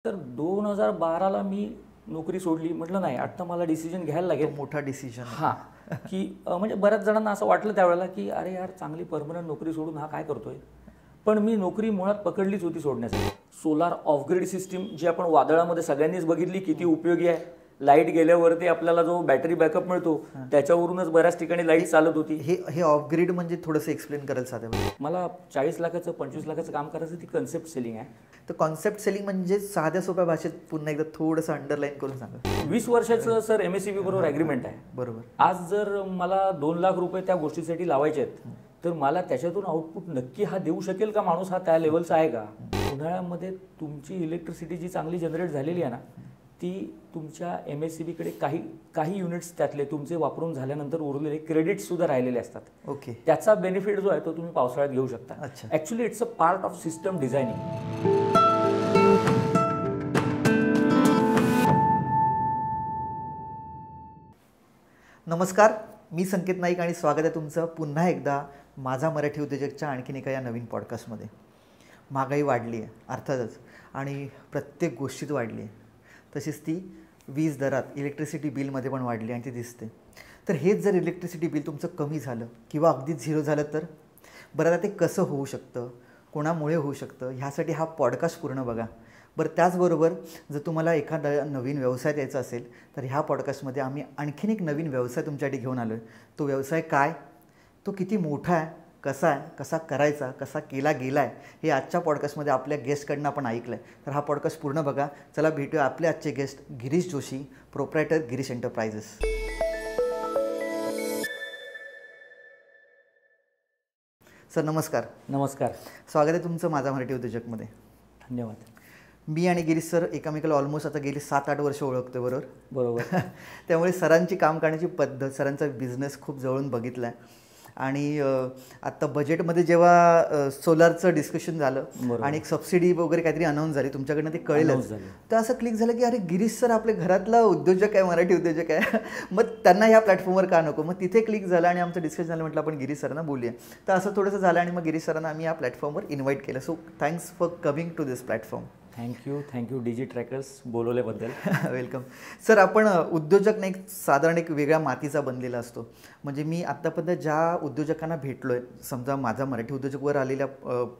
तर 2012ला मी नोकरी सोडली. म्हटलं नाही, आता मला डिसिजन घ्यायला लागेल. मोठा डिसिजन. हां, की म्हणजे बऱ्याच जणांना असं वाटलं त्यावेळेला की अरे यार, चांगली परमनंट नोकरी सोडून हा काय करतोय. पण मी नोकरी मुळात पकडलीच होती सोडण्यासाठी. सोलार ऑफ ग्रिड सिस्टीम जी आपण वादळामध्ये सगळ्यांनीच बघितली, किती उपयोगी आहे. लाईट गेल्यावरती आपल्याला जो बॅटरी बॅकअप मिळतो त्याच्यावरूनच बऱ्याच ठिकाणी लाईट चालत होती. हे ऑफ ग्रिड म्हणजे थोडंसं एक्सप्लेन करायला साधं. मला 40 लाखाचं 25 लाखाचं काम करायचं, ती कन्सेप्ट सेलिंग आहे. तर कॉन्सेप्ट सेलिंग म्हणजे साध्या सोप्या भाषेत पुन्हा एकदा थोडंसं अंडरलाईन करून सांगा. 20 वर्षाचं सर MSCB बरोबर ॲग्रीमेंट आहे. बरोबर. आज जर मला 2 लाख रुपये त्या गोष्टीसाठी लावायचे आहेत, तर मला त्याच्यातून आउटपुट नक्की हा देऊ शकेल का माणूस, हा त्या लेवलचा आहे का. उन्हाळ्यामध्ये तुमची इलेक्ट्रिसिटी जी चांगली जनरेट झालेली आहे ना, ती तुमच्या MSCBकडे काही युनिट्स त्यातले तुमचे वापरून झाल्यानंतर उरलेले क्रेडिट्स सुद्धा राहिलेले असतात. ओके. त्याचा त्याचा बेनिफिट जो आहे तो तुम्ही पावसाळ्यात घेऊ शकता. अच्छा. Actually it's a part of system designing. नमस्कार, मी संकेत नाईक आणि स्वागत आहे तुमचं पुन्हा एकदा माझा मराठी उद्योजकच्या आणखीन एका या नवीन पॉडकास्टमध्ये. महागाई वाढली आहे अर्थातच, आणि प्रत्येक गोष्टीत वाढली आहे. तशीच ती वीज दरात, इलेक्ट्रिसिटी बिलमध्ये पण वाढली आणि ती दिसते. तर हेच जर इलेक्ट्रिसिटी बिल तुमचं कमी झालं किंवा अगदीच झिरो झालं तर बरं, आता ते कसं होऊ शकतं, कोणामुळे होऊ शकतं, ह्यासाठी हा पॉडकास्ट पूर्ण बघा. बरं, त्याचबरोबर जर तुम्हाला एखादा नवीन व्यवसाय द्यायचा असेल तर ह्या पॉडकास्टमध्ये आम्ही आणखीन एक नवीन व्यवसाय तुमच्यासाठी घेऊन आलो आहे. तो व्यवसाय काय, तो किती मोठा आहे, कसा आहे, कसा करायचा, कसा केला गेला आहे, हे आजच्या पॉडकास्टमध्ये आपल्या गेस्टकडनं आपण ऐकलं आहे. तर हा पॉडकास्ट पूर्ण बघा. चला भेटूया आपले आजचे guest Girish Joshi, proprietor Girish enterprises. Sir नमस्कार. नमस्कार. स्वागत आहे तुमचं माझा मराठी उद्योजकमध्ये. धन्यवाद. मी आणि गिरीश सर एकमेकाला ऑलमोस्ट आता गेली 7-8 वर्ष ओळखतो. बरोबर. त्यामुळे सरांची काम करण्याची पद्धत, सरांचा बिझनेस खूप जवळून बघितला आहे. आणि आत्ता बजेटमध्ये जेव्हा सोलारचं डिस्कशन झालं आणि एक सबसिडी वगैरे काहीतरी अनाऊन्स झाली तुमच्याकडनं, ते कळलं. तर असं क्लिक झालं की अरे, गिरीश सर आपल्या घरातला उद्योजक आहे, मराठी उद्योजक आहे. मग त्यांना ह्या प्लॅटफॉर्मवर का नको. मग तिथे क्लिक झालं आणि आमचं डिस्कशन झालं. म्हटलं आपण गिरीश सरांना बोलूया. तर असं थोडंसं झालं आणि मग गिरीश सरांना आम्ही या प्लॅटफॉर्मवर इन्व्हाइट केलं. So thanks for coming to this platform. Thank you Digitrackers बोलवल्याबद्दल. वेलकम. सर, आपण उद्योजक नाही, साधारण एक वेगळ्या मातीचा बनलेला असतो. म्हणजे मी आत्तापर्यंत ज्या उद्योजकांना भेटलो आहे, समजा माझा मराठी उद्योजकवर आलेल्या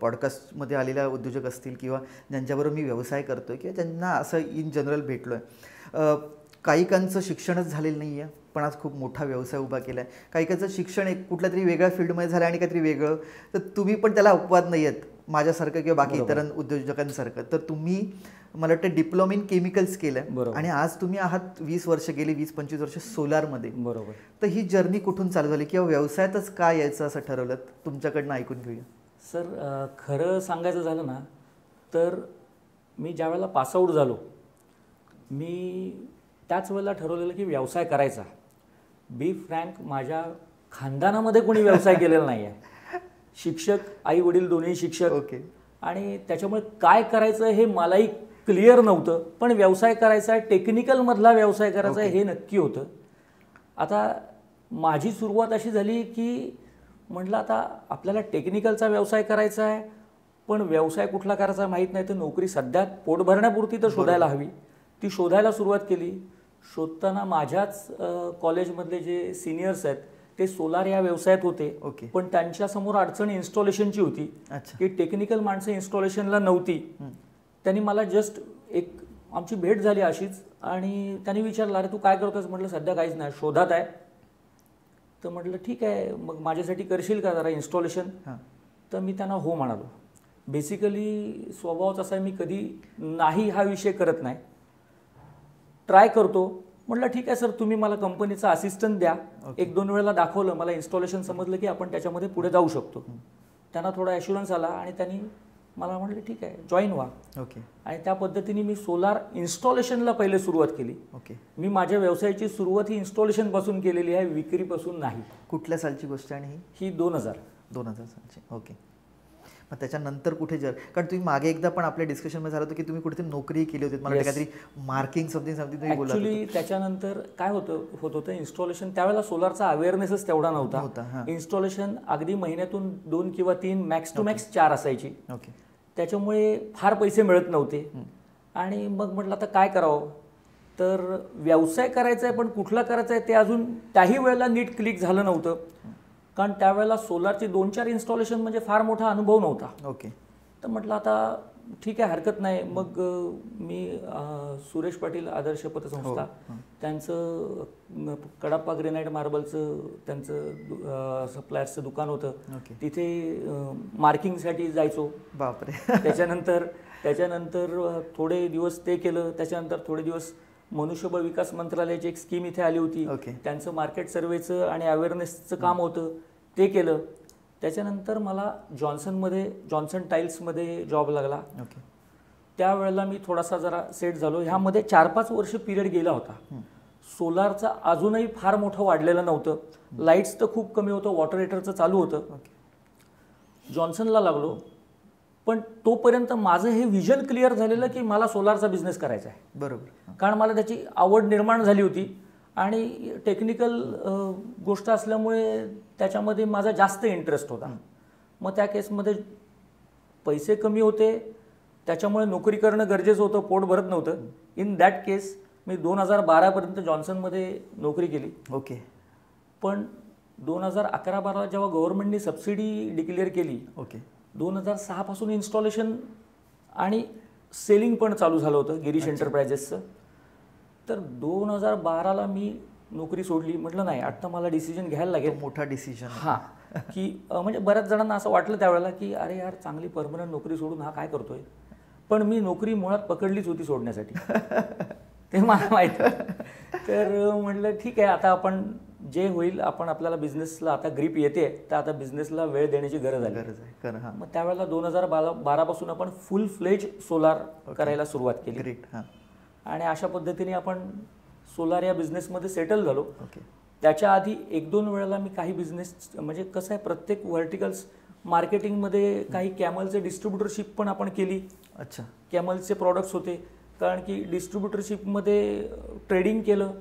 पॉडकास्टमध्ये आलेल्या उद्योजक असतील किंवा ज्यांच्याबरोबर मी व्यवसाय करतो आहे किंवा ज्यांना असं इन जनरल भेटलो आहे, काहीकांचं शिक्षणच झालेलं नाही आहे पण आज खूप मोठा व्यवसाय उभा केला आहे. काहीकांचं शिक्षण एक कुठल्या तरी वेगळ्या फील्डमध्ये झालं आणि काहीतरी वेगळं. तर तुम्ही पण त्याला अपवाद नाही आहेत माझ्यासारखं किंवा बाकी इतर उद्योजकांसारखं. तर तुम्ही मला वाटतं डिप्लोमा इन केमिकल्स केलं आणि आज तुम्ही आहात 20 वर्ष गेली, 20-25 वर्ष सोलारमध्ये. बरोबर. तर ही जर्नी कुठून चालू झाली किंवा व्यवसायातच काय यायचं असं ठरवलं, तुमच्याकडनं ऐकून घेऊया. सर, खरं सांगायचं झालं ना, तर मी ज्या वेळेला पासआउट झालो, मी त्याच वेळेला ठरवलेलं की व्यवसाय करायचा. बी फ्रँक, माझ्या खानदानामध्ये कोणी व्यवसाय केलेला नाही आहे. शिक्षक, आई वडील दोन्ही शिक्षक. ओके. आणि त्याच्यामुळे काय करायचं हे मलाही क्लिअर नव्हतं. पण व्यवसाय करायचा आहे, टेक्निकलमधला व्यवसाय करायचा आहे हे नक्की होतं. आता माझी सुरुवात अशी झाली की म्हटलं आता आपल्याला टेक्निकलचा व्यवसाय करायचा आहे, पण व्यवसाय कुठला करायचा माहीत नाही. तर नोकरी सध्या पोट भरण्यापुरती तर शोधायला हवी. ती शोधायला सुरुवात केली. शोधताना माझ्याच कॉलेजमधले जे सिनियर्स आहेत ते सोलार या व्यवसायात होते. पण त्यांच्यासमोर अडचण इन्स्टॉलेशनची होती की टेक्निकल माणसं इन्स्टॉलेशनला नव्हती. त्यांनी मला जस्ट एक आमची भेट झाली अशीच, आणि त्यांनी विचारलं अरे तू काय करतोस. म्हटलं सध्या काहीच नाही, शोधात आहे. तर म्हटलं ठीक आहे, मग माझ्यासाठी करशील का जरा इन्स्टॉलेशन. तर मी त्यांना हो म्हणालो. बेसिकली स्वभावच असा आहे, मी कधी नाही हा विषय करत नाही, ट्राय करतो. म्हटलं ठीक आहे सर, तुम्ही मला कंपनीचा असिस्टंट द्या. 1-2 वेळेला दाखवलं, मला इन्स्टॉलेशन समजलं की आपण त्याच्यामध्ये पुढे जाऊ शकतो. त्यांना थोडा ॲश्युरन्स आला आणि त्यांनी मला म्हटलं ठीक आहे जॉईन व्हा. आणि त्या पद्धतीने मी सोलार इन्स्टॉलेशनला पहिले सुरुवात केली. मी माझ्या व्यवसायाची सुरुवात ही इन्स्टॉलेशनपासून केलेली आहे, विक्रीपासून नाही. कुठल्या सालची गोष्ट आहे ही 2000 सालची. ओके. मग त्याच्यानंतर कुठे कारण तुम्ही मागे एकदा पण आपल्या डिस्कशनमध्ये झालं होतं की तुम्ही कुठेतरी नोकरी केली होती, मला काहीतरी मार्किंग समथिंग तुम्ही बोलला. ॲक्च्युली त्याच्यानंतर काय होत होतं इन्स्टॉलेशन, त्यावेळेला सोलारचा अवेअरनेसच तेवढा नव्हता. इन्स्टॉलेशन अगदी महिन्यातून 2 किंवा 3, मॅक्स टू मॅक्स 4 असायची. त्याच्यामुळे फार पैसे मिळत नव्हते. आणि मग म्हटलं आता काय करावं, तर व्यवसाय करायचा आहे पण कुठला करायचा आहे ते अजून त्याही वेळेला नीट क्लिक झालं नव्हतं, कारण त्यावेळेला सोलारची 2-4 इन्स्टॉलेशन म्हणजे फार मोठा अनुभव नव्हता. ओके. तर म्हटलं आता ठीक आहे, हरकत नाही. मग मी सुरेश पाटील आदर्श पतसंस्था, त्यांचं कडाप्पा ग्रेनाइट मार्बलचं त्यांचं सप्लायर्सचं दुकान होतं, तिथे मार्किंगसाठी जायचो. बापरे. त्याच्यानंतर थोडे दिवस ते केलं. त्याच्यानंतर थोडे दिवस मनुष्यबळ विकास मंत्रालयाची एक स्कीम इथे आली होती, त्यांचं मार्केट सर्वेचं आणि अवेअरनेसचं काम होतं, ते केलं. त्याच्यानंतर मला जॉन्सन टाईल्समध्ये जॉब लागला. त्यावेळेला मी थोडासा जरा सेट झालो. ह्यामध्ये 4-5 वर्ष पिरियड गेला होता. सोलारचा अजूनही फार मोठं वाढलेलं नव्हतं, लाईट्स तर खूप कमी होतं, वॉटर हीटरचं चालू होतं. जॉन्सनला लागलो, पण तोपर्यंत माझं हे विजन क्लिअर झालेलं की मला सोलारचा बिझनेस करायचा आहे. बरोबर. कारण मला त्याची आवड निर्माण झाली होती आणि टेक्निकल गोष्ट असल्यामुळे त्याच्यामध्ये माझा जास्त इंटरेस्ट होता. मग त्या केसमध्ये पैसे कमी होते, त्याच्यामुळे नोकरी करणं गरजेचं होतं, पोट भरत नव्हतं. इन दॅट केस मी 2012पर्यंत जॉन्सनमध्ये नोकरी केली. ओके. पण 2011-12 जेव्हा गव्हर्नमेंटने सबसिडी डिक्लेअर केली, 2006 पासून इन्स्टॉलेशन आणि सेलिंग पण चालू झालं होतं गिरीश एंटरप्राइजेसचं. तर 2012ला मी नोकरी सोडली. म्हटलं नाही, आता मला डिसिजन घ्यायला लागेल. मोठा डिसिजन. हां, की म्हणजे बऱ्याच जणांना असं वाटलं त्यावेळेला की अरे यार, चांगली परमनंट नोकरी सोडून हा काय करतोय. पण मी नोकरी मुळात पकडलीच होती सोडण्यासाठी, ते मला माहीत. तर म्हटलं ठीक आहे, आता आपण जे होईल, आपण आपल्याला बिझनेसला आता ग्रीप येते, तर आता बिझनेसला वेळ देण्याची गरज आहे. मग त्यावेळेला 2012 पासून आपण फुल फ्लेज सोलार करायला सुरुवात केली. आणि अशा पद्धतीने आपण सोलार या बिझनेसमध्ये सेटल झालो. त्याच्या आधी 1-2 वेळेला मी काही बिझनेस, म्हणजे कसं आहे, प्रत्येक व्हर्टिकल्स मार्केटिंगमध्ये काही कॅमलचे डिस्ट्रीब्युटरशिप पण आपण केली. अच्छा. कॅमलचे प्रॉडक्ट्स होते, कारण की डिस्ट्रीब्युटरशिपमध्ये ट्रेडिंग केलं,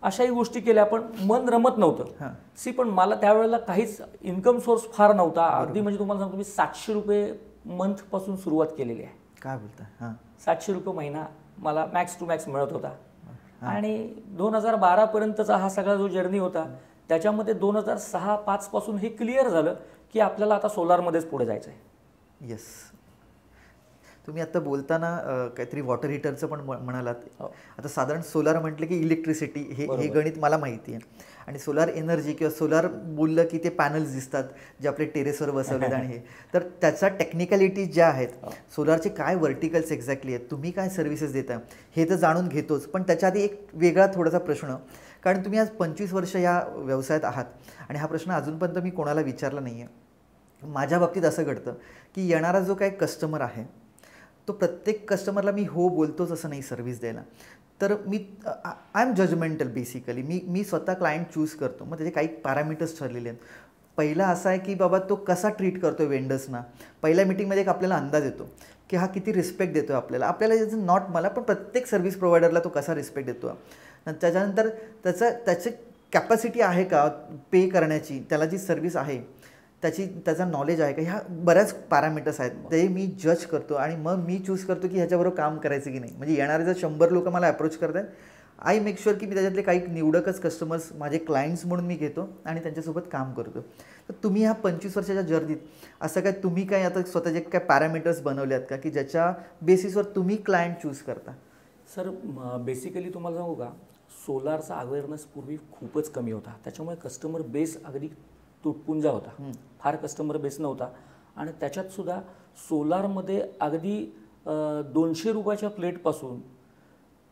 अशाही गोष्टी केल्या. पण मन रमत नव्हतं. पण मला त्यावेळेला काहीच इन्कम सोर्स फार नव्हता. अगदी म्हणजे तुम्हाला सांगतो, मी 700 रुपये मंथपासून सुरुवात केलेली आहे. काय बोलता. 700 रुपये महिना मला मॅक्स टू मॅक्स मिळत होता. आणि 2012पर्यंतचा हा सगळा जो जर्नी होता, त्याच्यामध्ये 2006-05 पासून हे क्लिअर झालं की आपल्याला आता सोलारमध्येच पुढे जायचं आहे. येस. तुम्ही आता बोलताना काहीतरी वॉटर हीटरचं पण म्हणालात. आता साधारण सोलार म्हटलं की इलेक्ट्रिसिटी, हे गणित मला माहिती आहे. आणि सोलार एनर्जी किंवा सोलार बोललं की ते पॅनल्स दिसतात जे आपले टेरेसवर बसवलेत. आणि हे तर त्याचा टेक्निकॅलिटी ज्या आहेत, सोलारचे काय व्हर्टिकल्स एक्झॅक्टली आहेत, तुम्ही काय सर्व्हिसेस देता, हे तर जाणून घेतोच. पण त्याच्या आधी एक वेगळा थोडासा प्रश्न, कारण तुम्ही आज 25 वर्ष या व्यवसायात आहात आणि हा प्रश्न अजूनपर्यंत मी कोणाला विचारला नाही आहे. माझ्या बाबतीत असं घडतं की येणारा जो काही कस्टमर आहे, तो प्रत्येक कस्टमरला मी हो बोलतोच असं नाही सर्व्हिस द्यायला. तर मी आय एम जजमेंटल बेसिकली. मी स्वतः क्लायंट चूज करतो. मग त्याचे काही पॅरामीटर्स ठरलेले आहेत. पहिला असा आहे की बाबा तो कसा ट्रीट करतो वेंडर्सना. पहिल्या मीटिंगमध्ये एक आपल्याला अंदाज येतो की हा किती रिस्पेक्ट देतो आपल्याला इज नॉट मला, पण प्रत्येक सर्व्हिस प्रोव्हायडरला तो कसा रिस्पेक्ट देतो. त्याच्यानंतर त्याची कॅपॅसिटी आहे का पे करण्याची, त्याला जी सर्व्हिस आहे त्याचा नॉलेज आहे का, ह्या बऱ्याच पॅरामीटर्स आहेत. ते मी जज करतो आणि मग मी चूज करतो की ह्याच्याबरोबर काम करायचं की नाही. म्हणजे येणारे जर 100 लोक मला अप्रोच करत आहेत, आय मेक शुअर की मी त्याच्यातले काही निवडकच कस्टमर्स माझे क्लायंट्स म्हणून मी घेतो आणि त्यांच्यासोबत काम करतो. तर तुम्ही ह्या 25 वर्षाच्या जर्नीत असं काय तुम्ही काय आता स्वतःचे काय पॅरामीटर्स बनवले आहेत का की ज्याच्या बेसिसवर तुम्ही क्लायंट चूज करता? सर, बेसिकली तुम्हाला सांगू का, सोलारचा अवेअरनेस पूर्वी खूपच कमी होता. त्याच्यामुळे कस्टमर बेस अगदी तुटपुंजा होता, फार कस्टमर बेस नव्हता. आणि त्याच्यात सुद्धा सोलारमध्ये अगदी 200 रुपयाच्या प्लेटपासून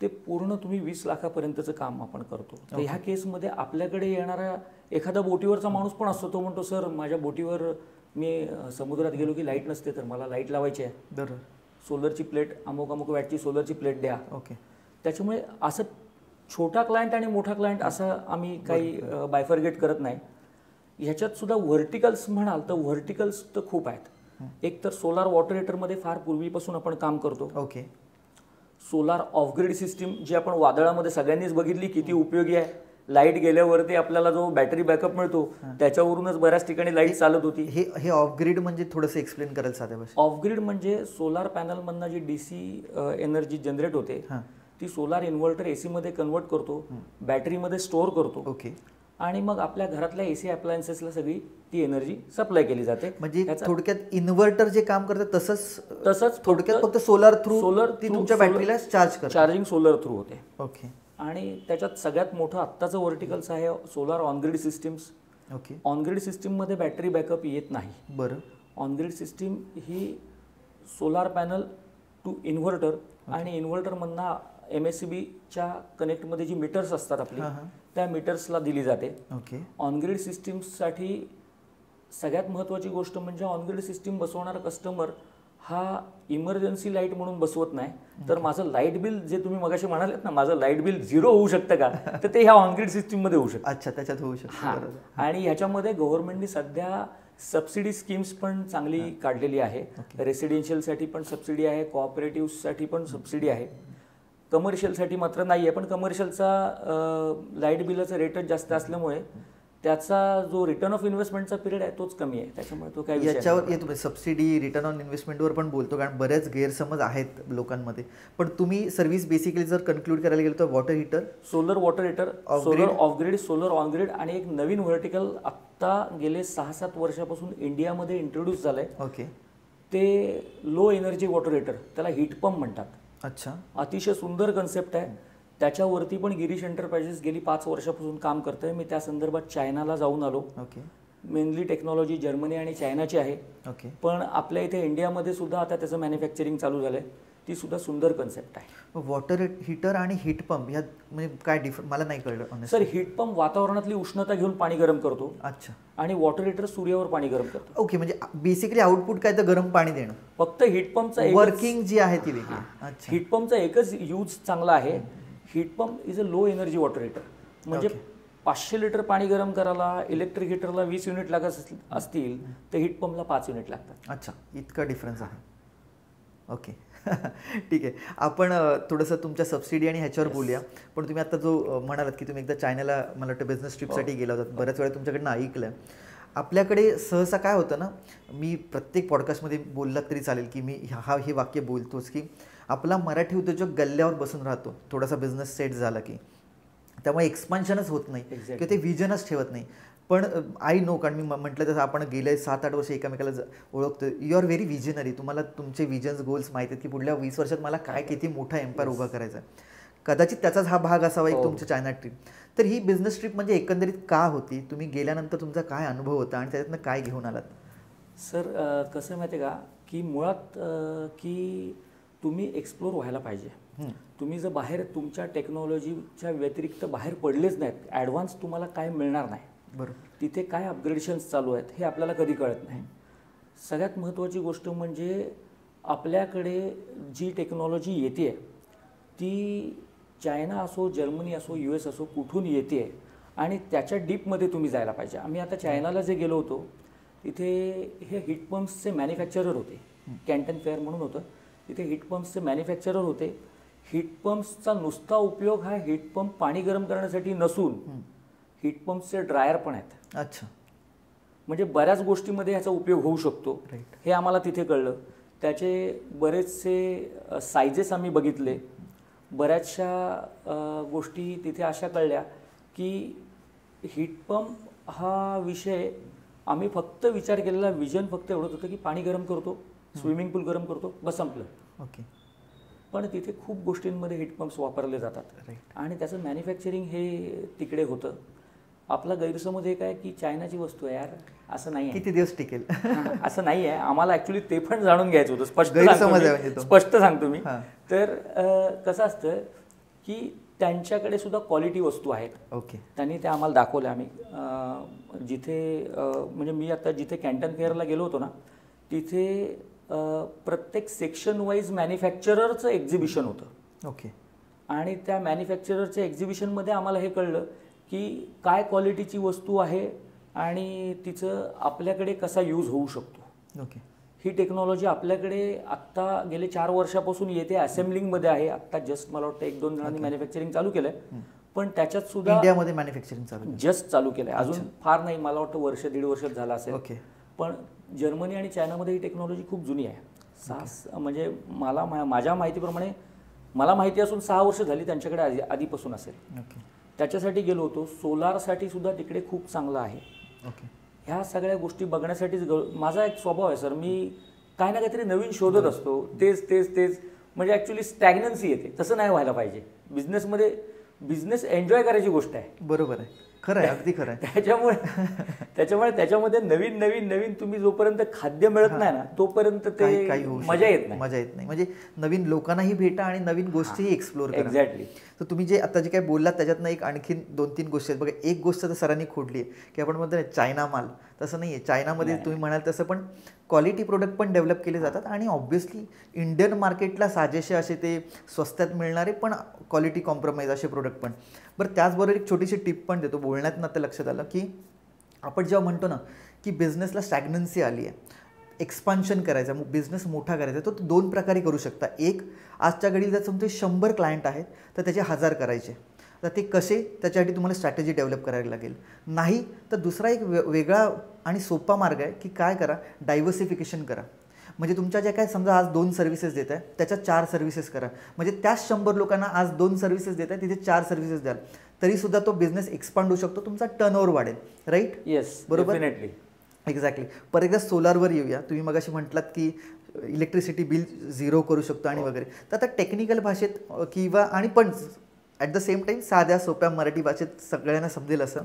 ते पूर्ण तुम्ही 20 लाखापर्यंतचं काम आपण करतो. तर ह्या केसमध्ये आपल्याकडे येणारा एखादा बोटीवरचा माणूस पण असतो. तो म्हणतो, सर माझ्या बोटीवर मी समुद्रात गेलो की लाईट नसते, तर मला लाईट लावायची आहे. बरोबर. सोलरची प्लेट, अमुक अमुक वॅटची सोलरची प्लेट द्या. ओके. त्याच्यामुळे असं छोटा क्लायंट आणि मोठा क्लायंट असं आम्ही काही बायफर्गेट करत नाही. ह्याच्यात सुद्धा व्हर्टिकल्स म्हणाल तर व्हर्टिकल्स तर खूप आहेत. एक तर सोलार वॉटर हीटरमध्ये फार पूर्वीपासून आपण काम करतो. Okay. Solar off grid system जी आपण वादळामध्ये सगळ्यांनीच बघितली, किती उपयोगी आहे. लाईट गेल्यावरती आपल्याला जो बॅटरी बॅकअप मिळतो त्याच्यावरूनच बऱ्याच ठिकाणी लाईट चालत होती. हे ऑफ ग्रीड म्हणजे थोडंसं एक्सप्लेन कराल साध्या भाषेत? ऑफ ग्रीड म्हणजे सोलार पॅनलमधनं जी DC एनर्जी जनरेट होते ती सोलार इन्व्हर्टर AC मध्ये कन्वर्ट करतो, बॅटरीमध्ये स्टोअर करतो. ओके. आणि मग आपल्या घरातल्या AC अप्लायन्सेसला सगळी ती एनर्जी सप्लाय केली जाते. म्हणजे थोडक्यात इन्व्हर्टर जे काम करतं तसंच थोडक्यात फक्त सोलर ती तुमच्या बॅटरीला चार्जिंग सोलर थ्रू होते. ओके. आणि त्याच्यात सगळ्यात मोठं आत्ताचं व्हर्टिकल्स आहे solar on grid systems. Okay. On grid सिस्टीममध्ये बॅटरी बॅकअप येत नाही. बरं. ऑन ग्रीड सिस्टीम ही सोलार पॅनल टू इन्व्हर्टर आणि इन्व्हर्टरमधनं MSCBच्या कनेक्टमध्ये जी मीटर्स असतात आपली त्या मीटर्सला दिली जाते. ओके. ऑन ग्रीड सिस्टीम्ससाठी सगळ्यात महत्त्वाची गोष्ट म्हणजे ऑन ग्रीड सिस्टीम बसवणारा कस्टमर हा इमर्जन्सी लाईट म्हणून बसवत नाही, तर माझं लाईट बिल जे तुम्ही मगाशी म्हणालेत ना, माझं लाईट बिल 0 होऊ शकतं का, तर ते ह्या ऑन ग्रीड सिस्टीममध्ये होऊ शकतं. अच्छा, त्याच्यात होऊ शकतं. आणि ह्याच्यामध्ये गव्हर्नमेंटने सध्या सबसिडी स्कीम्स पण चांगली काढलेली आहे. रेसिडेन्शियलसाठी पण सबसिडी आहे, कोऑपरेटिव्हसाठी पण सबसिडी आहे, कमर्शियलसाठी मात्र नाही आहे. पण कमर्शियलचा लाईट बिलाचा रेटच जास्त असल्यामुळे त्याचा जो रिटर्न ऑफ इन्व्हेस्टमेंटचा पिरियड आहे तोच कमी आहे, त्याच्यामुळे तो काही याच्यावर येतो. सबसिडी रिटर्न ऑन इन्व्हेस्टमेंटवर पण बोलतो कारण बरेच गैरसमज आहेत लोकांमध्ये. पण तुम्ही सर्व्हिस बेसिकली जर कन्क्लूड करायला गेलो तर water heater, solar water heater, solar off grid, solar on grid आणि एक नवीन व्हर्टिकल आत्ता गेले 6-7 वर्षापासून इंडियामध्ये इंट्रोड्यूस झालंय. ओके. ते लो एनर्जी वॉटर हीटर, त्याला हीट पंप म्हणतात. अच्छा. अतिशय सुंदर कन्सेप्ट आहे. त्याच्यावरती पण गिरीश एंटरप्राइजेस गेली 5 वर्षापासून काम करतंय. मी त्या संदर्भात चायनाला जाऊन आलो. ओके. मेनली टेक्नॉलॉजी जर्मनी आणि चायनाची आहे. ओके. पण आपल्या इथे इंडियामध्ये सुद्धा आता त्याचं मॅन्युफॅक्चरिंग चालू झालंय. ती सुद्धा सुंदर कन्सेप्ट आहे. वॉटर हीटर आणि हीट पंप ह्यात म्हणजे काय डिफरन्स मला नाही कळलं सर. हीट पंप वातावरणातली उष्णता घेऊन पाणी गरम करतो. अच्छा. आणि वॉटर हीटर सूर्यावर पाणी गरम करतो. ओके. म्हणजे बेसिकली आउटपुट काय तर गरम पाणी देणं. फक्त हीट पंपचा वर्किंग जी आहे ती वेगळी. अच्छा. हीट पंपचा एकच यूज चांगला आहे. Heat pump is a low energy water heater. म्हणजे 500 लिटर पाणी गरम करायला इलेक्ट्रिक हीटरला 20 युनिट लागत असतील तर हीट पंपला 5 युनिट लागतात. अच्छा, इतका डिफरन्स आहे. ओके. ठीक आहे. आपण थोडंसं तुमच्या सबसिडी आणि ह्याच्यावर बोलूया. पण तुम्ही आता जो म्हणालात की तुम्ही एकदा चायनाला मला वाटतं बिझनेस ट्रिपसाठी गेला होता, बऱ्याच वेळा तुमच्याकडनं ऐकलं. आपल्याकडे सहसा काय होतं ना, मी प्रत्येक पॉडकास्टमध्ये बोललात तरी चालेल की मी हे वाक्य बोलतोच की आपला मराठी उद्योजक गल्ल्यावर बसून राहतो थोडासा बिझनेस सेट झाला की, त्यामुळे एक्सपान्शनच होत नाही किंवा ते विजनच ठेवत नाही. पण आय नो, कारण मी म्हटलं तसं आपण गेले 7-8 वर्ष एकमेकाला ओळखतो. You are very visionary. तुम्हाला तुमचे विजन्स गोल्स माहिती आहेत की पुढल्या 20 वर्षात मला काय किती मोठा एम्पायर उभा करायचा आहे. कदाचित त्याचाच हा भाग असावा एक तुमची चायना ट्रिप. तर ही बिझनेस ट्रिप म्हणजे एकंदरीत का होती, तुम्ही गेल्यानंतर तुमचा काय अनुभव होता आणि त्याच्यातनं काय घेऊन आलात? सर कसं माहिती आहे का की मुळात की तुम्ही एक्सप्लोर व्हायला पाहिजे. तुम्ही जर बाहेर तुमच्या टेक्नॉलॉजीच्या व्यतिरिक्त बाहेर पडलेच नाहीत, ॲडव्हान्स तुम्हाला काय मिळणार नाही. बरोबर. तिथे काय अपग्रेडेशन्स चालू आहेत हे आपल्याला कधी कळत नाही. सगळ्यात महत्त्वाची गोष्ट म्हणजे आपल्याकडे जी टेक्नॉलॉजी येते ती चायना असो, जर्मनी असो, US असो, कुठून येते आणि त्याच्या डीपमध्ये तुम्ही जायला पाहिजे. आम्ही आता चायनाला जे गेलो होतो तिथे हे हीट पंप्सचे मॅन्युफॅक्चरर होते. कॅन्टन फेअर म्हणून होतं. तिथे हीट पंप्सचे मॅन्युफॅक्चरर होते. हीट पंप्सचा नुसता उपयोग हा हीट पंप पाणी गरम करण्यासाठी नसून हीट पंप्सचे ड्रायर पण आहेत. अच्छा. म्हणजे बऱ्याच गोष्टीमध्ये ह्याचा उपयोग होऊ शकतो. हे आम्हाला तिथे कळलं. त्याचे बरेचसे सायझेस आम्ही बघितले. बऱ्याचशा गोष्टी तिथे अशा कळल्या की हीट पंप हा विषय आम्ही फक्त विचार केलेला, विजन फक्त एवढंच होतं की पाणी गरम करतो, स्विमिंग पूल गरम करतो, बस संपलं. ओके. पण तिथे खूप गोष्टींमध्ये हीट पंप्स वापरले जातात आणि त्याचं मॅन्युफॅक्चरिंग हे तिकडे होतं. आपला गैरसमज एक आहे की चायनाची वस्तू आहे यार, असं नाही आहे. किती दिवस टिकेल असं नाही आहे. आम्हाला ॲक्च्युली ते पण जाणून घ्यायचं होतं. स्पष्ट सांगतो मी. तर कसं असतं की त्यांच्याकडे सुद्धा क्वालिटी वस्तू आहेत. ओके. त्यांनी त्या आम्हाला दाखवल्या. आम्ही जिथे म्हणजे मी आता जिथे कॅन्टन फेअरला गेलो होतो ना तिथे प्रत्येक सेक्शन वाईज मॅन्युफॅक्चररचं एक्झिबिशन होतं. ओके. आणि त्या मॅन्युफॅक्चररच्या एक्झिबिशनमध्ये आम्हाला हे कळलं की काय क्वालिटीची वस्तू आहे आणि तिचं आपल्याकडे कसा यूज होऊ शकतो. ओके. ही टेक्नॉलॉजी आपल्याकडे आत्ता गेले 4 वर्षापासून येते, असेंब्लिंगमध्ये आहे. आत्ता जस्ट मला वाटतं 1-2 जणांनी मॅन्युफॅक्चरिंग चालू केलं आहे. पण त्याच्यात सुद्धा इंडियामध्ये मॅन्युफॅक्चरिंग चालू जस्ट चालू केलं आहे. अजून फार नाही, मला वाटतं वर्ष दीड वर्ष झालं असेल. ओके. पण जर्मनी आणि चायनामध्ये ही टेक्नॉलॉजी खूप जुनी आहे. म्हणजे माझ्या माहितीप्रमाणे मला माहिती असून 6 वर्ष झाली त्यांच्याकडे आधीपासून असेल. ओके. त्याच्यासाठी गेलो होतो. सोलारसाठी सुद्धा तिकडे खूप चांगलं आहे. ओके. ह्या सगळ्या गोष्टी बघण्यासाठीच माझा एक स्वभाव आहे सर, मी काही ना काहीतरी नवीन शोधत असतो. तेच म्हणजे ॲक्च्युली स्टॅग्नन्सी येते. तसं नाही व्हायला पाहिजे. बिझनेसमध्ये बिझनेस एन्जॉय करायची गोष्ट आहे. बरोबर आहे, खरं आहे, अगदी खरं आहे. त्याच्यामुळे त्याच्यामध्ये नवीन तुम्ही जोपर्यंत खाद्य मिळत नाही ना तोपर्यंत ते काही मजा येत नाही. म्हणजे नवीन लोकांनाही भेटा आणि नवीन गोष्टीही एक्सप्लोर करा. एक्झॅक्टली. तर तुम्ही जे आता जे काही बोललात त्याच्यातनं एक आणखीन 2-3 गोष्टी आहेत बघा. एक गोष्ट तर सरांनी खोडली आहे की आपण म्हणतो ना चायना माल, तसं नाही आहे. चायनामध्ये तुम्ही म्हणाल तसं पण क्वालिटी प्रोडक्ट पण डेव्हलप केले जातात आणि ऑब्व्हियसली इंडियन मार्केटला साजेसे असे ते स्वस्तात मिळणारे पण क्वालिटी कॉम्प्रोमाइज असे प्रोडक्ट पण. बरं, त्याचबरोबर एक छोटीशी टिप पण देतो. बोलण्यातनं आता लक्षात आलं की आपण जेव्हा म्हणतो ना की बिझनेसला स्टॅग्नन्सी आली आहे, एक्सपान्शन करायचं, बिझनेस मोठा करायचा, तो 2 प्रकारे करू शकता. एक, आजच्या घडी जर तुमचे 100 क्लायंट आहेत तर त्याचे 1000 करायचे. तर ते कसे, त्याच्यासाठी तुम्हाला स्ट्रॅटेजी डेव्हलप करायला लागेल. नाही तर दुसरा एक वेगळा आणि सोपा मार्ग आहे की काय करा, डायव्हर्सिफिकेशन करा. म्हणजे तुमच्या ज्या काय समजा आज 2 सर्व्हिसेस देत आहे त्याच्यात 4 सर्व्हिसेस करा. म्हणजे त्याच 100 लोकांना आज 2 सर्व्हिसेस देत आहे, तिथे 4 सर्व्हिसेस द्याल तरीसुद्धा तो बिझनेस एक्सपांड होऊ शकतो, तुमचा टर्नओव्हर वाढेल. राईट? येस, बरोबर. डेफिनेटली. एक्झॅक्टली. परत एकदा सोलारवर येऊया. तुम्ही मगाशी म्हटलात की इलेक्ट्रिसिटी बिल 0 करू शकतो आणि वगैरे. तर आता टेक्निकल भाषेत किंवा आणि पण ॲट द सेम टाईम साध्या सोप्या मराठी भाषेत सगळ्यांना समजेल असं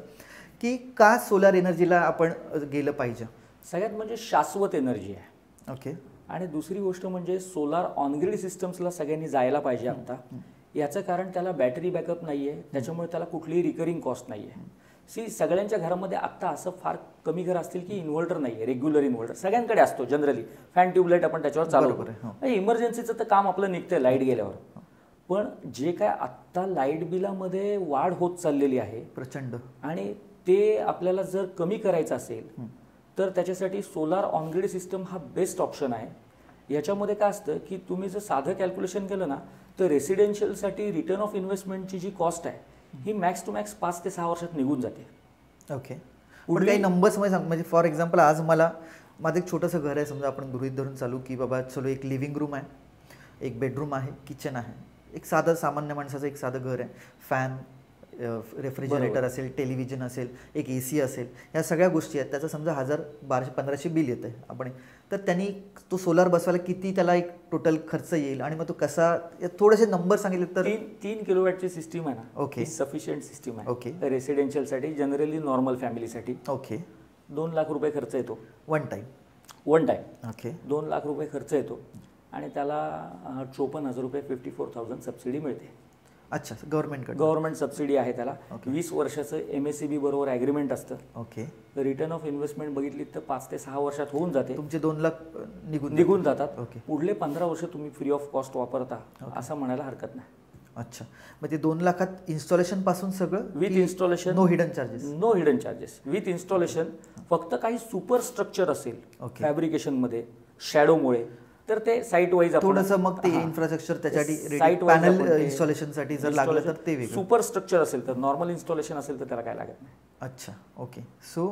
की का सोलार एनर्जीला आपण गेलं पाहिजे. सगळ्यात म्हणजे शाश्वत एनर्जी आहे. ओके. आणि दुसरी गोष्ट म्हणजे सोलार ऑनग्रिड सिस्टम्सला सगळ्यांनी जायला पाहिजे आता. याचं कारण त्याला बॅटरी बॅकअप नाही आहे, त्याच्यामुळे त्याला कुठलीही रिकरिंग कॉस्ट नाही आहे. सगळ्यांच्या घरामध्ये आत्ता असं फार कमी घर असतील की इन्व्हर्टर नाही आहे, रेग्युलर इन्व्हर्टर सगळ्यांकडे असतो जनरली. फॅन ट्यूबलाईट आपण त्याच्यावर चालवतो. इमर्जन्सीचं तर काम आपलं निघतंय लाईट गेल्यावर. पण जे काय आत्ता लाईट बिलामध्ये वाढ होत चाललेली आहे प्रचंड, आणि ते आपल्याला जर कमी करायचं असेल तर त्याच्यासाठी सोलार ऑनग्रिड सिस्टम हा बेस्ट ऑप्शन आहे. याच्यामध्ये काय असतं की तुम्ही जर साधं कॅल्क्युलेशन केलं ना तर रेसिडेन्शियलसाठी रिटर्न ऑफ इन्व्हेस्टमेंटची जी कॉस्ट आहे ही मॅक्स टू मॅक्स 5 ते 6 वर्षात निघून जाते. ओके. पुढे काही नंबर्समध्ये सांग. म्हणजे फॉर एक्झाम्पल आज माझं एक छोटंसं घर आहे समजा, आपण गृहीत धरून चालू की बाबा चलो एक लिव्हिंग रूम आहे, एक बेडरूम आहे, किचन आहे, एक साधं सामान्य माणसाचं एक साधं घर आहे. फॅन, रेफ्रिजरेटर असेल, टेलिव्हिजन असेल, एक AC असेल, या सगळ्या गोष्टी आहेत. त्याचं समजा 1000, 1200, 1500 बिल येतं आहे आपण. तर त्यांनी तो सोलार बसवायला किती त्याला एक टोटल खर्च येईल आणि मग तो कसा, थोडेसे नंबर सांगितले तर. 3 किलोवॅटची सिस्टीम आहे ना. ओके. सफिशियंट सिस्टीम आहे. ओके. रेसिडेन्शियलसाठी, जनरली नॉर्मल फॅमिलीसाठी. ओके. 2 लाख रुपये खर्च येतो वन टाईम. ओके. 2 लाख रुपये खर्च येतो आणि त्याला 54,000 रुपये 54,000 सबसिडी मिळते. अच्छा, गव्हर्नमेंट सबसिडी आहे त्याला. 20 वर्षाचं MSEB बरोबर ॲग्रीमेंट असतं. ओके. रिटर्न ऑफ इन्व्हेस्टमेंट बघितली तर 5 ते 6 वर्षात होऊन जाते. तुमचे 2 लाख निघून जातात. ओके. पुढले 15 वर्ष तुम्ही फ्री ऑफ कॉस्ट वापरता असं म्हणायला हरकत नाही. अच्छा, मग ते 2 लाखात इन्स्टॉलेशन पासून सगळं with installation, no hidden charges. With installation. फक्त काही सुपर स्ट्रक्चर असेल फॅब्रिकेशनमध्ये शॅडोमुळे तर ते साईट वाईज थोडंसं मग ते इन्फ्रास्ट्रक्चर त्याच्यासाठी पॅनल इन्स्टॉलेशनसाठी जर लागलं तर ते वेगळं. सुपर स्ट्रक्चर असेल तर, नॉर्मल इन्स्टॉलेशन असेल तर त्याला काय लागत नाही. अच्छा. ओके. सो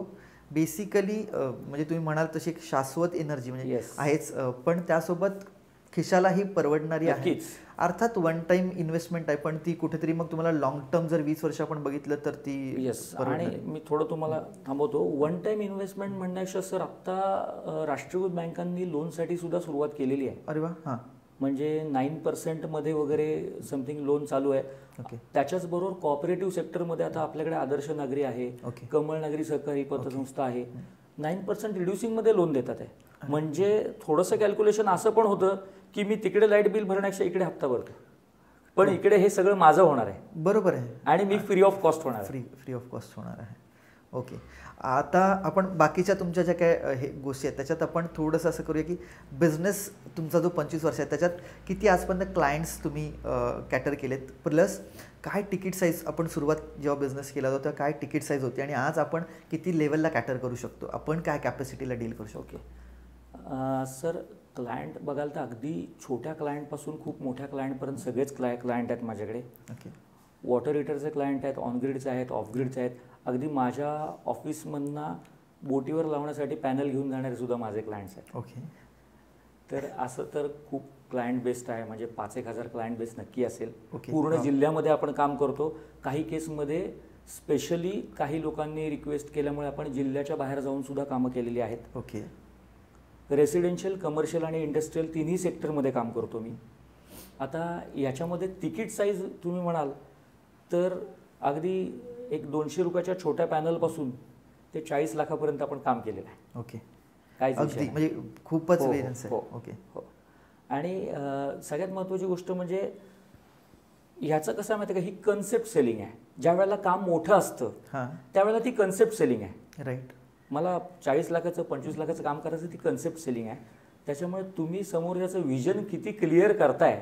बेसिकली म्हणजे तुम्ही म्हणाल तशी एक शाश्वत एनर्जी म्हणजे आहेच, पण त्यासोबत खिशालाही परवडणारी आहे. अर्थात वन टाइम इन्व्हेस्टमेंट आहे, पण ती कुठेतरी मग तुम्हाला लॉंग टर्म जर 20 वर्ष आपण बघितलं तर ती. आणि मी थोडं तुम्हाला थांबवतो. वन टाइम इन्व्हेस्टमेंट म्हणण्यापेक्षा सर आत्ता राष्ट्रीयकृत बँकांनी लोनसाठी सुद्धा सुरुवात केलेली आहे. अरे वा. हां. म्हणजे 9% मध्ये वगैरे समथिंग लोन चालू आहे. ओके. त्याच्याच बरोबर कॉपरेटिव्ह सेक्टरमध्ये आता आपल्याकडे आदर्श नागरी आहे, कमळ नागरी सहकारी पतसंस्था आहे, 9% रिड्युसिंगमध्ये लोन देतात आहे. म्हणजे थोडंसं कॅल्क्युलेशन असं पण होतं की मी तिकडे लाईट बिल भरण्यापेक्षा इकडे हप्ता भरतो, पण इकडे हे सगळं माझं होणार आहे. बरोबर आहे. आणि मी फ्री ऑफ कॉस्ट होणार आहे. फ्री ऑफ कॉस्ट होणार आहे. ओके. आता आपण बाकीच्या तुमच्या ज्या काय हे गोष्टी आहेत त्याच्यात आपण थोडंसं असं करूया की बिझनेस तुमचा जो 25 वर्ष आहे त्याच्यात किती आजपर्यंत क्लायंट्स तुम्ही कॅटर केलेत, प्लस काय तिकीट साईज आपण सुरुवात जेव्हा बिझनेस केला होता काय तिकीट साईज होती आणि आज आपण किती लेवलला कॅटर करू शकतो, आपण काय कॅपॅसिटीला डील करू शकतो. सर क्लायंट बघाल तर अगदी छोट्या क्लायंटपासून खूप मोठ्या क्लायंटपर्यंत सगळेच क्लायंट आहेत माझ्याकडे. ओके. वॉटर हीटरचे क्लायंट आहेत, ऑन ग्रीडचे आहेत, ऑफ ग्रीडचे आहेत. अगदी माझ्या ऑफिसमधनं बोटीवर लावण्यासाठी पॅनल घेऊन जाणारे सुद्धा माझे क्लायंट्स आहेत. ओके. तर असं तर खूप क्लायंट बेस्ड आहे, म्हणजे 5,000-1,000 क्लायंट बेस नक्की असेल. ओके. पूर्ण जिल्ह्यामध्ये आपण काम करतो. काही केसमध्ये स्पेशली काही लोकांनी रिक्वेस्ट केल्यामुळे आपण जिल्ह्याच्या बाहेर जाऊन सुद्धा कामं केलेली आहेत. ओके. रेसिडेन्शियल, कमर्शियल आणि इंडस्ट्रियल तिन्ही सेक्टरमध्ये काम करतो मी. आता याच्यामध्ये तिकीट साईज तुम्ही म्हणाल तर अगदी एक 200 रुपयाच्या छोट्या पॅनलपासून ते 40 लाखापर्यंत आपण काम केलेलं आहे. ओके. काय अगदी म्हणजे खूपच हो, वेरियन्स आहे. हो, ओके. हो. आणि सगळ्यात महत्त्वाची गोष्ट म्हणजे ह्याचं कसं आहे माहिती आहे का, ही कन्सेप्ट सेलिंग आहे. ज्या वेळेला काम मोठं असतं हां. त्यावेळेला ती कन्सेप्ट सेलिंग आहे. राईट. मला 40 लाखाचं 25 लाखाचं काम करायचं, ती कन्सेप्ट सेलिंग आहे. त्याच्यामुळे तुम्ही समोरच्याचं विजन किती क्लिअर करताय,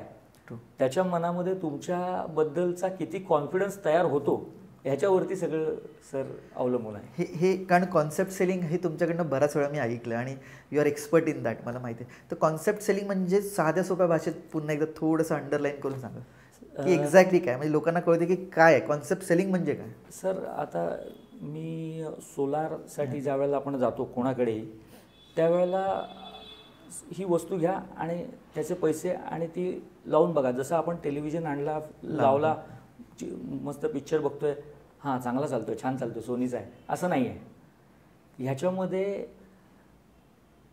त्याच्या मनामध्ये तुमच्याबद्दलचा किती कॉन्फिडन्स तयार होतो ह्याच्यावरती सगळं सर अवलंबून आहे. हे कारण कॉन्सेप्ट सेलिंग हे तुमच्याकडनं बऱ्याच वेळा मी ऐकलं आणि you are expert in that, मला माहिती आहे. तर कॉन्सेप्ट सेलिंग म्हणजे साध्या सोप्या भाषेत पुन्हा एकदा थोडंसं अंडरलाईन करून सांगा की एक्झॅक्टली काय, म्हणजे लोकांना कळते की काय आहे कॉन्सेप्ट सेलिंग म्हणजे काय. सर आता मी सोलारसाठी ज्या वेळेला आपण जातो कोणाकडेही, त्यावेळेला ही वस्तू घ्या आणि त्याचे पैसे आणि ती लावून बघा. जसं आपण टेलिव्हिजन आणला, लावला, मस्त पिक्चर बघतोय, हां चांगला चालतोय, छान चालतोय, सोनीचा आहे, असं नाही आहे. ह्याच्यामध्ये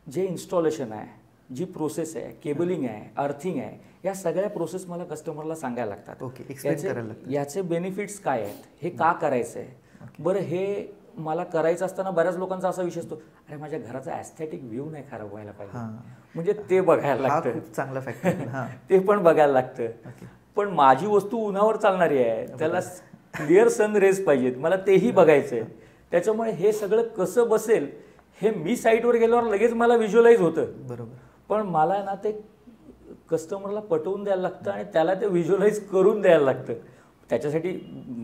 जे इन्स्टॉलेशन आहे, जी प्रोसेस आहे, केबलिंग आहे, अर्थिंग आहे, या सगळ्या प्रोसेस मला कस्टमरला सांगायला लागतात. ओके. एक्सप्लेन करायला लागतं. याचे बेनिफिट्स काय आहेत, हे का करायचं आहे. बरं, हे मला करायचं असताना बऱ्याच लोकांचा असा विषय असतो, अरे माझ्या घराचा ॲस्थेटिक व्ह्यू नाही खराब व्हायला पाहिजे, म्हणजे ते बघायला लागतं. खूप चांगला फॅक्टर. हां. ते पण बघायला लागतं. पण माझी वस्तू उन्हावर चालणारी आहे, त्याला क्लिअर सन रेज पाहिजेत, मला तेही बघायचं आहे. त्याच्यामुळे हे सगळं कसं बसेल हे मी साईटवर गेल्यावर लगेच मला व्हिज्युअलाइज होतं. बरोबर. पण मला ना ते कस्टमरला पटवून द्यायला लागतं आणि त्याला ते व्हिज्युअलाइज करून द्यायला लागतं. त्याच्यासाठी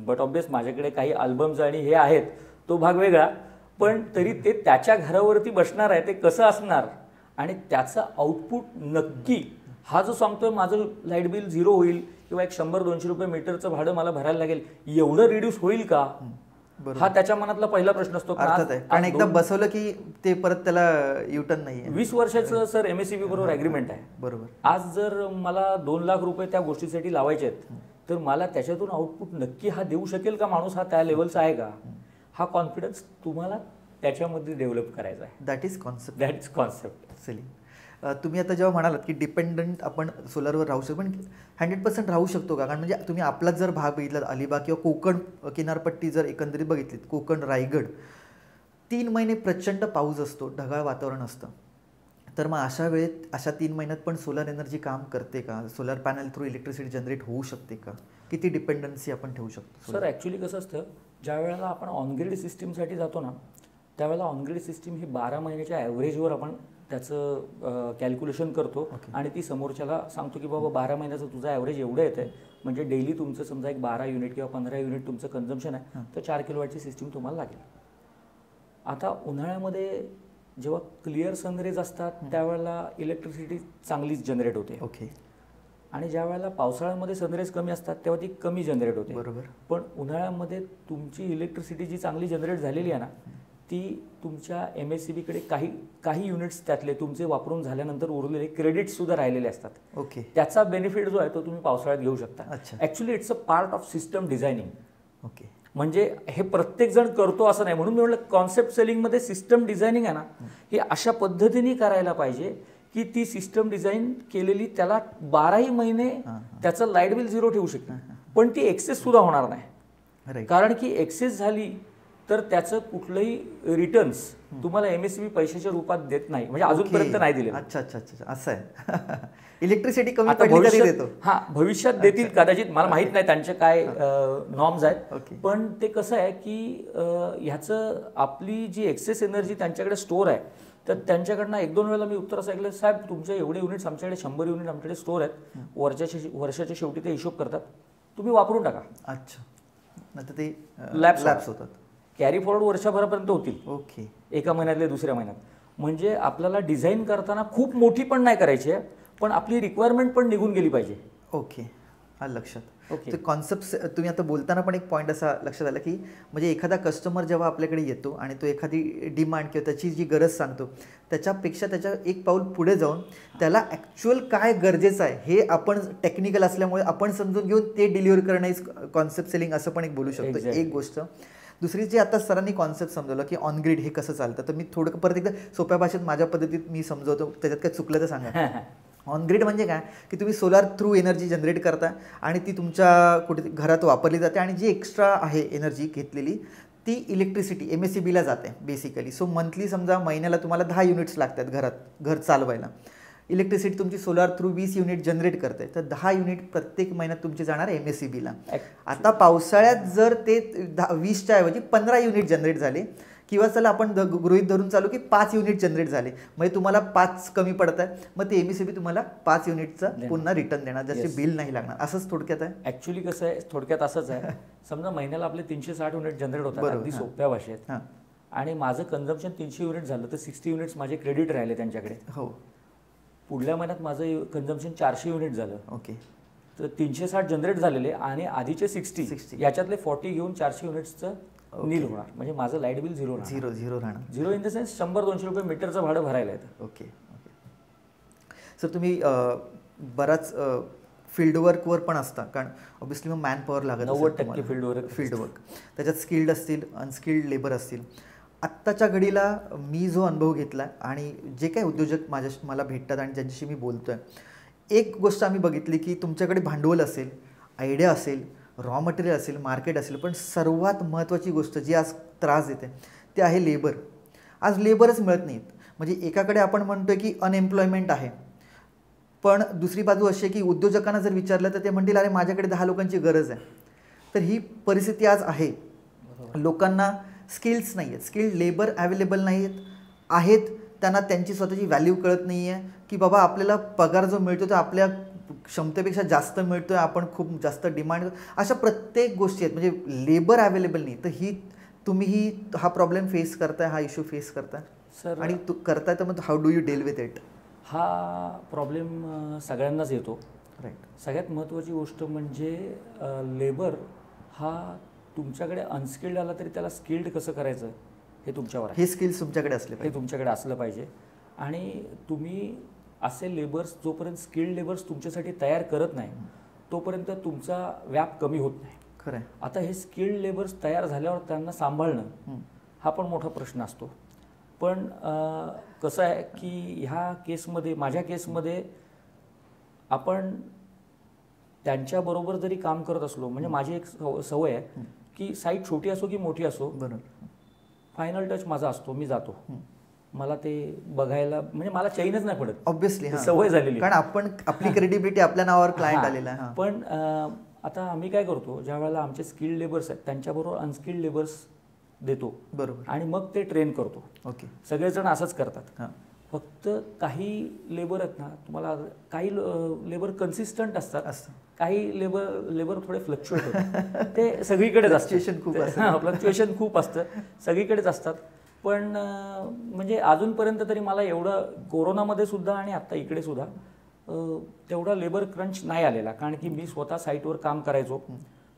बट ऑब्वियस माझ्याकडे काही अल्बम्स आणि हे आहेत, तो भाग वेगळा. पण तरी ते त्याच्या घरावरती बसणार आहे, ते कसं असणार आणि त्याचं आउटपुट नक्की, हा जो सांगतोय माझं लाईट बिल 0 होईल किंवा एक 100-200 रुपये मीटरचं भाडं मला भरायला लागेल, एवढं रिड्यूस होईल का, हा त्याच्या मनातला पहिला प्रश्न असतो. कारण एकदा बसवलं की ते परत त्याला युटर्न नाही आहे. 20 वर्षाचं सर MSEB बरोबर ॲग्रीमेंट आहे. बरोबर. आज जर मला 2 लाख रुपये त्या गोष्टीसाठी लावायचे आहेत, तर मला त्याच्यातून आउटपुट नक्की हा देऊ शकेल का माणूस, हा त्या लेवलचा आहे का, हा कॉन्फिडन्स तुम्हाला त्याच्यामध्ये डेव्हलप करायचा आहे. That is concept. That is concept selling. तुम्ही आता जेव्हा म्हणालात की डिपेंडंट आपण सोलरवर राहू शकतो, पण 100% राहू शकतो का? कारण म्हणजे तुम्ही आपलाच जर भाग बघितला, अलिबाग किंवा कोकण किनारपट्टी जर एकंदरीत बघितलीत, कोकण, रायगड, 3 महिने प्रचंड पाऊस असतो, ढगाळ वातावरण असतं. तर मग अशा वेळेत अशा 3 महिन्यात पण सोलर एनर्जी काम करते का? Solar panel through electricity generate होऊ शकते का? किती डिपेंडन्सी आपण ठेवू शकतो? सर ॲक्च्युली कसं असतं, ज्या वेळेला आपण ऑनग्रीड सिस्टीमसाठी जातो ना, त्यावेळेला ऑनग्रीड सिस्टीम ही 12 महिन्याच्या ॲव्हरेजवर आपण त्याचं कॅल्क्युलेशन करतो आणि ती समोरच्याला सांगतो की बाबा 12 महिन्याचं तुझं ॲव्हरेज एवढं येतं आहे, म्हणजे डेली तुमचं समजा एक 12 युनिट किंवा 15 युनिट तुमचं कन्झम्पशन आहे, तर 4 किलोवॅटची सिस्टीम तुम्हाला लागेल. आता उन्हाळ्यामध्ये जेव्हा क्लिअर सनरेज असतात त्यावेळेला इलेक्ट्रिसिटी चांगलीच जनरेट होते. ओके. आणि ज्या वेळेला पावसाळ्यामध्ये सनरेज कमी असतात तेव्हा ती कमी जनरेट होते. बरोबर. पण उन्हाळ्यामध्ये तुमची इलेक्ट्रिसिटी जी चांगली जनरेट झालेली आहे ना, ती तुमच्या MSEBकडे काही युनिट्स त्यातले तुमचे वापरून झाल्यानंतर उरलेले क्रेडिट्ससुद्धा राहिलेले असतात. ओके. त्याचा बेनिफिट जो आहे तो तुम्ही पावसाळ्यात घेऊ शकता. अच्छा. Actually it's a part of system designing. Okay. म्हणजे हे प्रत्येक जण करतो असं नाही, म्हणून मी म्हटलं कॉन्सेप्ट सेलिंगमध्ये सिस्टम डिझायनिंग आहे ना, ही अशा पद्धतीने करायला पाहिजे की ती सिस्टम डिझाईन केलेली त्याला 12ही महिने त्याचं लाईट बिल 0 ठेवू शकते, पण ती एक्सेस सुद्धा होणार नाही. कारण की एक्सेस झाली तर त्याचं कुठलंही रिटर्न्स तुम्हाला MSEB पैशाच्या रूपात देत नाही, म्हणजे अजूनपर्यंत नाही दिले. अच्छा अच्छा अच्छा, असं आहे. इलेक्ट्रिसिटी कमी पडली तरी देतो. हा, भविष्यात देतील कदाचित, मला माहित नाही त्यांचे काय नॉर्म्स आहेत. पण ते कसं आहे की ह्याचं आपली जी एक्सेस एनर्जी त्यांच्याकडे स्टोअर आहे, तर त्यांच्याकडनं 1-2 वेळेला मी उत्तर असं ऐकलं, साहेब तुमचे एवढे युनिट्स आमच्याकडे 100 युनिट आमच्याकडे स्टोअर आहेत, वर्षाच्या शेवटी ते हिशोब करतात, तुम्ही वापरून टाका. अच्छा. नाही तर ते लॅप्स होतात, कॅरी फॉरवर्ड वर्षभरापर्यंत होतील. ओके. एका महिन्यातले दुसऱ्या महिन्यात. म्हणजे आपल्याला डिझाईन करताना खूप मोठी पण नाही करायची आहे, पण आपली रिक्वायरमेंट पण निघून गेली पाहिजे. ओके. लक्षात. ओके. तर कॉन्सेप्ट तुम्ही आता बोलताना पण एक पॉईंट असा लक्षात आला की म्हणजे एखादा कस्टमर जेव्हा आपल्याकडे येतो आणि तो एखादी डिमांड किंवा त्याची जी गरज सांगतो त्याच्यापेक्षा त्याच्या एक पाऊल पुढे जाऊन त्याला ॲक्च्युअल काय गरजेचं आहे हे आपण टेक्निकल असल्यामुळे आपण समजून घेऊन ते डिलिव्हर करणं इज कॉन्सेप्ट सेलिंग असं पण एक बोलू शकतो. एक गोष्ट. दुसरी जी आता सरांनी कॉन्सेप्ट समजवलं की ऑन ग्रीड हे कसं चालतं, तर मी थोडं परत एकदा सोप्या भाषेत माझ्या पद्धतीत मी समजवतो, त्याच्यात काय चुकलं तर सांगा. ऑन ग्रीड म्हणजे काय की तुम्ही सोलार थ्रू एनर्जी जनरेट करता आणि ती तुमच्या कुठे घरात वापरली जाते आणि जी एक्स्ट्रा आहे एनर्जी घेतलेली ती इलेक्ट्रिसिटी MSEBला जाते बेसिकली. सो मंथली समजा महिन्याला तुम्हाला 10 युनिट्स लागतात घर चालवायला. इलेक्ट्रिसिटी तुमची सोलार थ्रू 20 युनिट जनरेट करते, तर 10 युनिट प्रत्येक महिन्यात तुमची जाणार MSEBला. आता पावसाळ्यात जर ते 20च्या ऐवजी 15 युनिट जनरेट झाले किंवा चला आपण गृहीत धरून चालू की 5 युनिट जनरेट झाले, म्हणजे तुम्हाला 5 कमी पडत आहे, मग ते MSEB तुम्हाला 5 युनिटचं पुन्हा रिटर्न देणार, जसे बिल नाही लागणार. असंच थोडक्यात आहे. ॲक्च्युली कसं आहे, थोडक्यात असंच आहे. समजा महिन्याला आपले 360 युनिट जनरेट होतात अगदी सोप्या भाषेत, आणि माझं कन्झम्पशन 300 युनिट झालं तर 60 युनिट्स माझे क्रेडिट राहिले त्यांच्याकडे. हो. पुढल्या महिन्यात माझं कन्झम्पशन 400 युनिट झालं. ओके. तर 360 जनरेट झालेले आणि आधीचे 60 याच्यातले 40 घेऊन 400 युनिट्सचं नील होणार, म्हणजे माझं लाईट बिल झिरो राहणार. झिरो इन द सेन्स 100-200 रुपये मीटरचं भाडं भरायला येतं. ओके. सर तुम्ही बराच फील्ड वर्कवर पण असता, कारण ऑब्व्हियसली मग मॅन पॉवर लागत 90% फील्ड वर्क. त्याच्यात स्किल्ड असतील, अनस्किल्ड लेबर असतील. आत्ताच्या घडीला मी जो अनुभव घेतला आणि जे काही उद्योजक मला भेटतात आणि ज्यांच्याशी मी बोलतो आहे, एक गोष्ट आम्ही बघितली की तुमच्याकडे भांडवल असेल, आयडिया असेल, रॉ मटेरियल असेल, मार्केट असेल, पण सर्वात महत्त्वाची गोष्ट जी आज त्रास देते ते आहे लेबर. आज लेबरच मिळत नाहीत. म्हणजे एकाकडे आपण म्हणतोय की अनएम्प्लॉयमेंट आहे, पण दुसरी बाजू अशी आहे की उद्योजकांना जर विचारलं तर ते म्हणतील अरे माझ्याकडे 10 लोकांची गरज आहे. तर ही परिस्थिती आज आहे. लोकांना स्किल्स नाही आहेत, स्किल्ड लेबर अवेलेबल नाही आहेत, त्यांना त्यांची स्वतःची व्हॅल्यू कळत नाही आहे की बाबा आपल्याला पगार जो मिळतो तो आपल्या क्षमतेपेक्षा जास्त मिळतो आहे, आपण खूप जास्त डिमांड, अशा प्रत्येक गोष्टी आहेत. म्हणजे लेबर अवेलेबल नाही. तर तुम्ही हा प्रॉब्लेम फेस करताय, हा इश्यू फेस करताय सर, आणि करताय, तर मग how do you deal with it? हा प्रॉब्लेम सगळ्यांनाच येतो. राईट. सगळ्यात महत्त्वाची गोष्ट म्हणजे लेबर हा तुमच्याकडे अनस्किल्ड आला तरी त्याला स्किल्ड कसं करायचं हे तुमच्यावर आहे. हे स्किल्स तुमच्याकडे असले पाहिजे, हे तुमच्याकडे असलं पाहिजे. आणि तुम्ही असे लेबर्स, जोपर्यंत स्किल्ड लेबर्स तुमच्यासाठी तयार करत नाही तोपर्यंत तुमचा व्याप कमी होत नाही. खरं आहे. आता हे स्किल्ड लेबर्स तयार झाल्यावर त्यांना सांभाळणं हा पण मोठा प्रश्न असतो. पण कसं आहे की ह्या केसमध्ये, माझ्या केसमध्ये, आपण त्यांच्याबरोबर जरी काम करत असलो, म्हणजे माझी एक सवय आहे की साईट छोटी असो की मोठी असो, बरोबर, फायनल टच माझा असतो, मी जातो. मला ते बघायला म्हणजे मला चैनच नाही पडत. ऑब्व्हियसली सवय झालेली, कारण आपण आपली क्रेडिबिलिटी आपल्या नावावर क्लायंट आलेला आहे. पण आता आम्ही काय करतो, ज्या वेळेला आमचे स्किल्ड लेबर्स आहेत त्यांच्याबरोबर अनस्किल्ड लेबर्स देतो. बरोबर. आणि मग ते ट्रेन करतो. ओके. सगळेजण असंच करतात. फक्त काही लेबर आहेत ना, तुम्हाला काही लेबर कन्सिस्टंट असतात, काही लेबर थोडे फ्लक्च्युएट होतात. ते सगळीकडेच असतं, फ्लक्च्युएशन खूप असतं, सगळीकडेच असतात. पण म्हणजे अजूनपर्यंत तरी मला एवढं कोरोनामध्ये सुद्धा आणि आत्ता इकडे सुद्धा तेवढा लेबर क्रंच नाही आलेला, कारण की मी स्वतः साईटवर काम करायचो.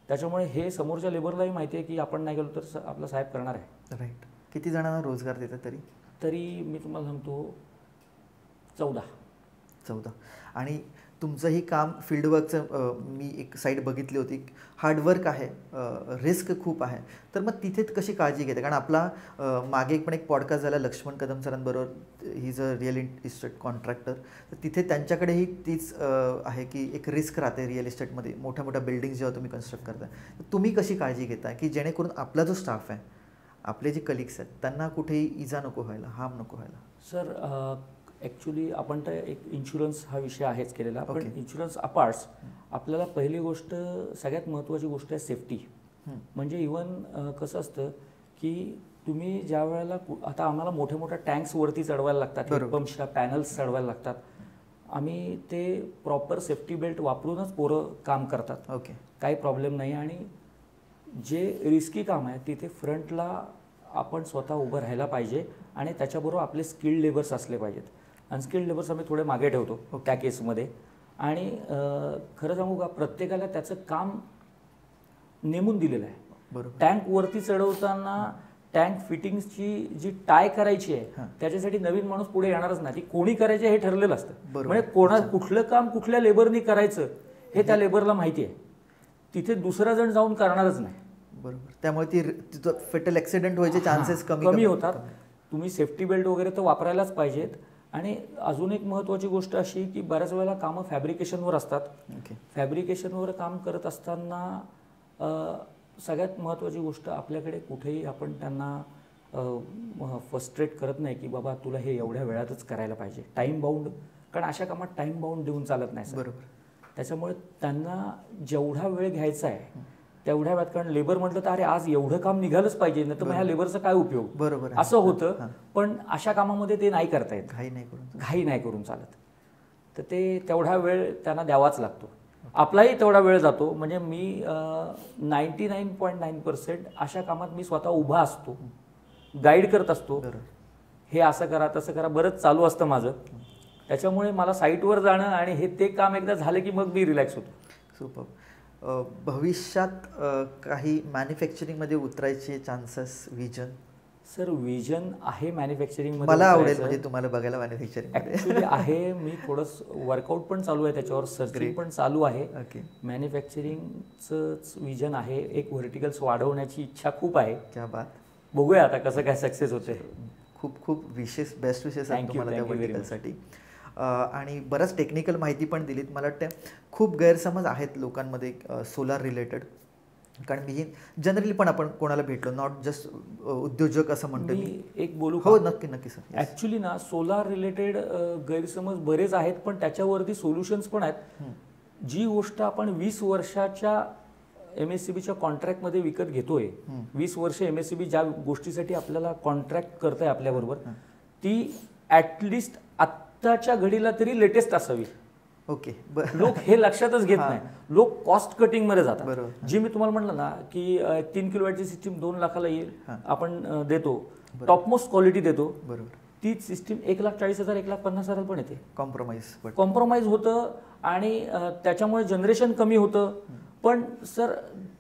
त्याच्यामुळे हे समोरच्या लेबरलाही माहिती आहे की आपण नाही गेलो तर आपला साहेब करणार आहे. राईट. किती जणांना रोजगार देतात तरी मी तुम्हाला सांगतो 14. आणि तुमचंही काम फील्डवर्कचं मी एक साईट बघितली होती, हार्डवर्क आहे, रिस्क खूप आहे. तर मग तिथे कशी काळजी घेते? कारण आपला मागे पण एक पॉडकास्ट झाला लक्ष्मण कदम सरांबरोबर, he is a real estate contractor. तर तिथे त्यांच्याकडेही तीच आहे की एक रिस्क राहते रिअल इस्टेटमध्ये, मोठ्या मोठ्या बिल्डिंग्स जेव्हा तुम्ही कन्स्ट्रक्ट करताय. तर तुम्ही कशी काळजी घेताय की जेणेकरून आपला जो स्टाफ आहे, आपले जे कलिग्स आहेत, त्यांना कुठेही इजा नको व्हायला, हार्म नको व्हायला? सर, ॲक्च्युली आपण तर एक इन्शुरन्स हा विषय आहेच केलेला, पण इन्शुरन्स अपार्ट्स आपल्याला पहिली गोष्ट, सगळ्यात महत्त्वाची गोष्ट आहे सेफ्टी. म्हणजे इवन कसं असतं की तुम्ही ज्या वेळेला, आता आम्हाला मोठ्या मोठ्या टँक्स वरती चढवायला लागतात, पंपच्या पॅनल्स चढवायला लागतात, आम्ही ते प्रॉपर सेफ्टी बेल्ट वापरूनच पोरं काम करतात. ओके. काही प्रॉब्लेम नाही. आणि जे रिस्की काम आहे तिथे फ्रंटला आपण स्वतः उभं राहायला पाहिजे आणि त्याच्याबरोबर आपले स्किल्ड लेबर्स असले पाहिजेत. अनस्किल्ड लेबर्स आम्ही थोडे मागे ठेवतो त्या केसमध्ये. आणि खरं सांगू का, प्रत्येकाला त्याचं काम नेमून दिलेलं आहे. बरोबर. टँक वरती चढवताना टँक फिटिंग्सची जी टाय करायची आहे त्याच्यासाठी नवीन माणूस पुढे येणारच नाही. ती कोणी करायची हे ठरलेलं असतं. म्हणजे कुठलं काम कुठल्या लेबरनी करायचं हे त्या लेबरला माहिती आहे. तिथे दुसरा जण जाऊन करणारच नाही. बरोबर. त्यामुळे ती फेटल ऍक्सिडेंट व्हायचे चान्सेस कमी होतात. तुम्ही सेफ्टी बेल्ट वगैरे तर वापरायलाच पाहिजेत. आणि अजून एक महत्त्वाची गोष्ट अशी की बऱ्याच वेळेला कामं फॅब्रिकेशनवर असतात. फॅब्रिकेशनवर काम करत असताना सगळ्यात महत्त्वाची गोष्ट, आपल्याकडे कुठेही आपण त्यांना फ्रस्ट्रेट करत नाही की बाबा तुला हे एवढ्या वेळातच करायला पाहिजे. टाईम बाउंड, कारण अशा कामात टाईम बाउंड देऊन चालत नाही. बरोबर. त्याच्यामुळे त्यांना जेवढा वेळ घ्यायचा आहे तेवढ्या वेळात, कारण लेबर म्हटलं तर अरे आज एवढं काम निघालंच पाहिजे, नाही तर मग ह्या लेबरचा काय उपयोग. बरोबर असं होतं. पण अशा कामामध्ये ते नाही करता येत. घाई नाही करून चालत. तर ते तेवढा वेळ त्यांना द्यावाच लागतो. आपलाही तेवढा वेळ जातो. म्हणजे मी 99.9% अशा कामात मी स्वतः उभा असतो, गाईड करत असतो. हे असं करा तसं करा, बरंच चालू असतं माझं. त्याच्यामुळे मला साईटवर जाणं आणि हे ते काम एकदा झालं की मग मी रिलॅक्स होतो. सुपर. भविष्यात काही मॅन्युफॅक्चरिंगमध्ये उतरायचे चान्सेस, विजन? सर विजन आहे मॅन्युफॅक्चरिंग. मला आवडेल म्हणजे तुम्हाला बघायला मॅन्युफॅक्चरिंग ॲक्च्युली आहे. मी थोडंसं वर्कआउट पण चालू आहे, त्याच्यावर सर्जरी पण चालू आहे. मॅन्युफॅक्चरिंगचंच विजन आहे. एक व्हर्टिकल्स वाढवण्याची इच्छा खूप आहे. क्या बात. बघूया आता कसं काय सक्सेस होते. खूप खूप बेस्ट विशेष आहे तुम्हाला त्या व्हर्टिकलसाठी. आणि बरंच टेक्निकल माहिती पण दिलीत. मला वाटतं खूप गैरसमज आहेत लोकांमध्ये सोलार रिलेटेड. कारण मी जनरली पण आपण कोणाला भेटलो, नॉट जस्ट उद्योजक असं म्हणतो मी. एक बोलू? हो नक्की सर. ॲक्च्युली ना सोलार रिलेटेड गैरसमज बरेच आहेत, पण त्याच्यावरती सोल्युशन्स पण आहेत. जी गोष्ट आपण 20 वर्षाच्या MSCBच्या कॉन्ट्रॅक्टमध्ये विकत घेतोय, 20 वर्ष MSCB ज्या गोष्टीसाठी आपल्याला कॉन्ट्रॅक्ट करताय आपल्याबरोबर, ती ॲटलिस्ट आत्ताच्या घडीला तरी लेटेस्ट असावी. ओके. लोक हे लक्षातच घेत नाही. लोक कॉस्ट कटिंगमध्ये जातात. बरोबर. जी मी तुम्हाला म्हटलं ना की 3 किलोवॅटची सिस्टीम 2 लाखाला येईल, आपण देतो, टॉपमोस्ट क्वालिटी देतो. बरोबर. तीच सिस्टीम 1,40,000 1,50,000 पण येते. कॉम्प्रोमाइज होतं आणि त्याच्यामुळे जनरेशन कमी होतं. पण सर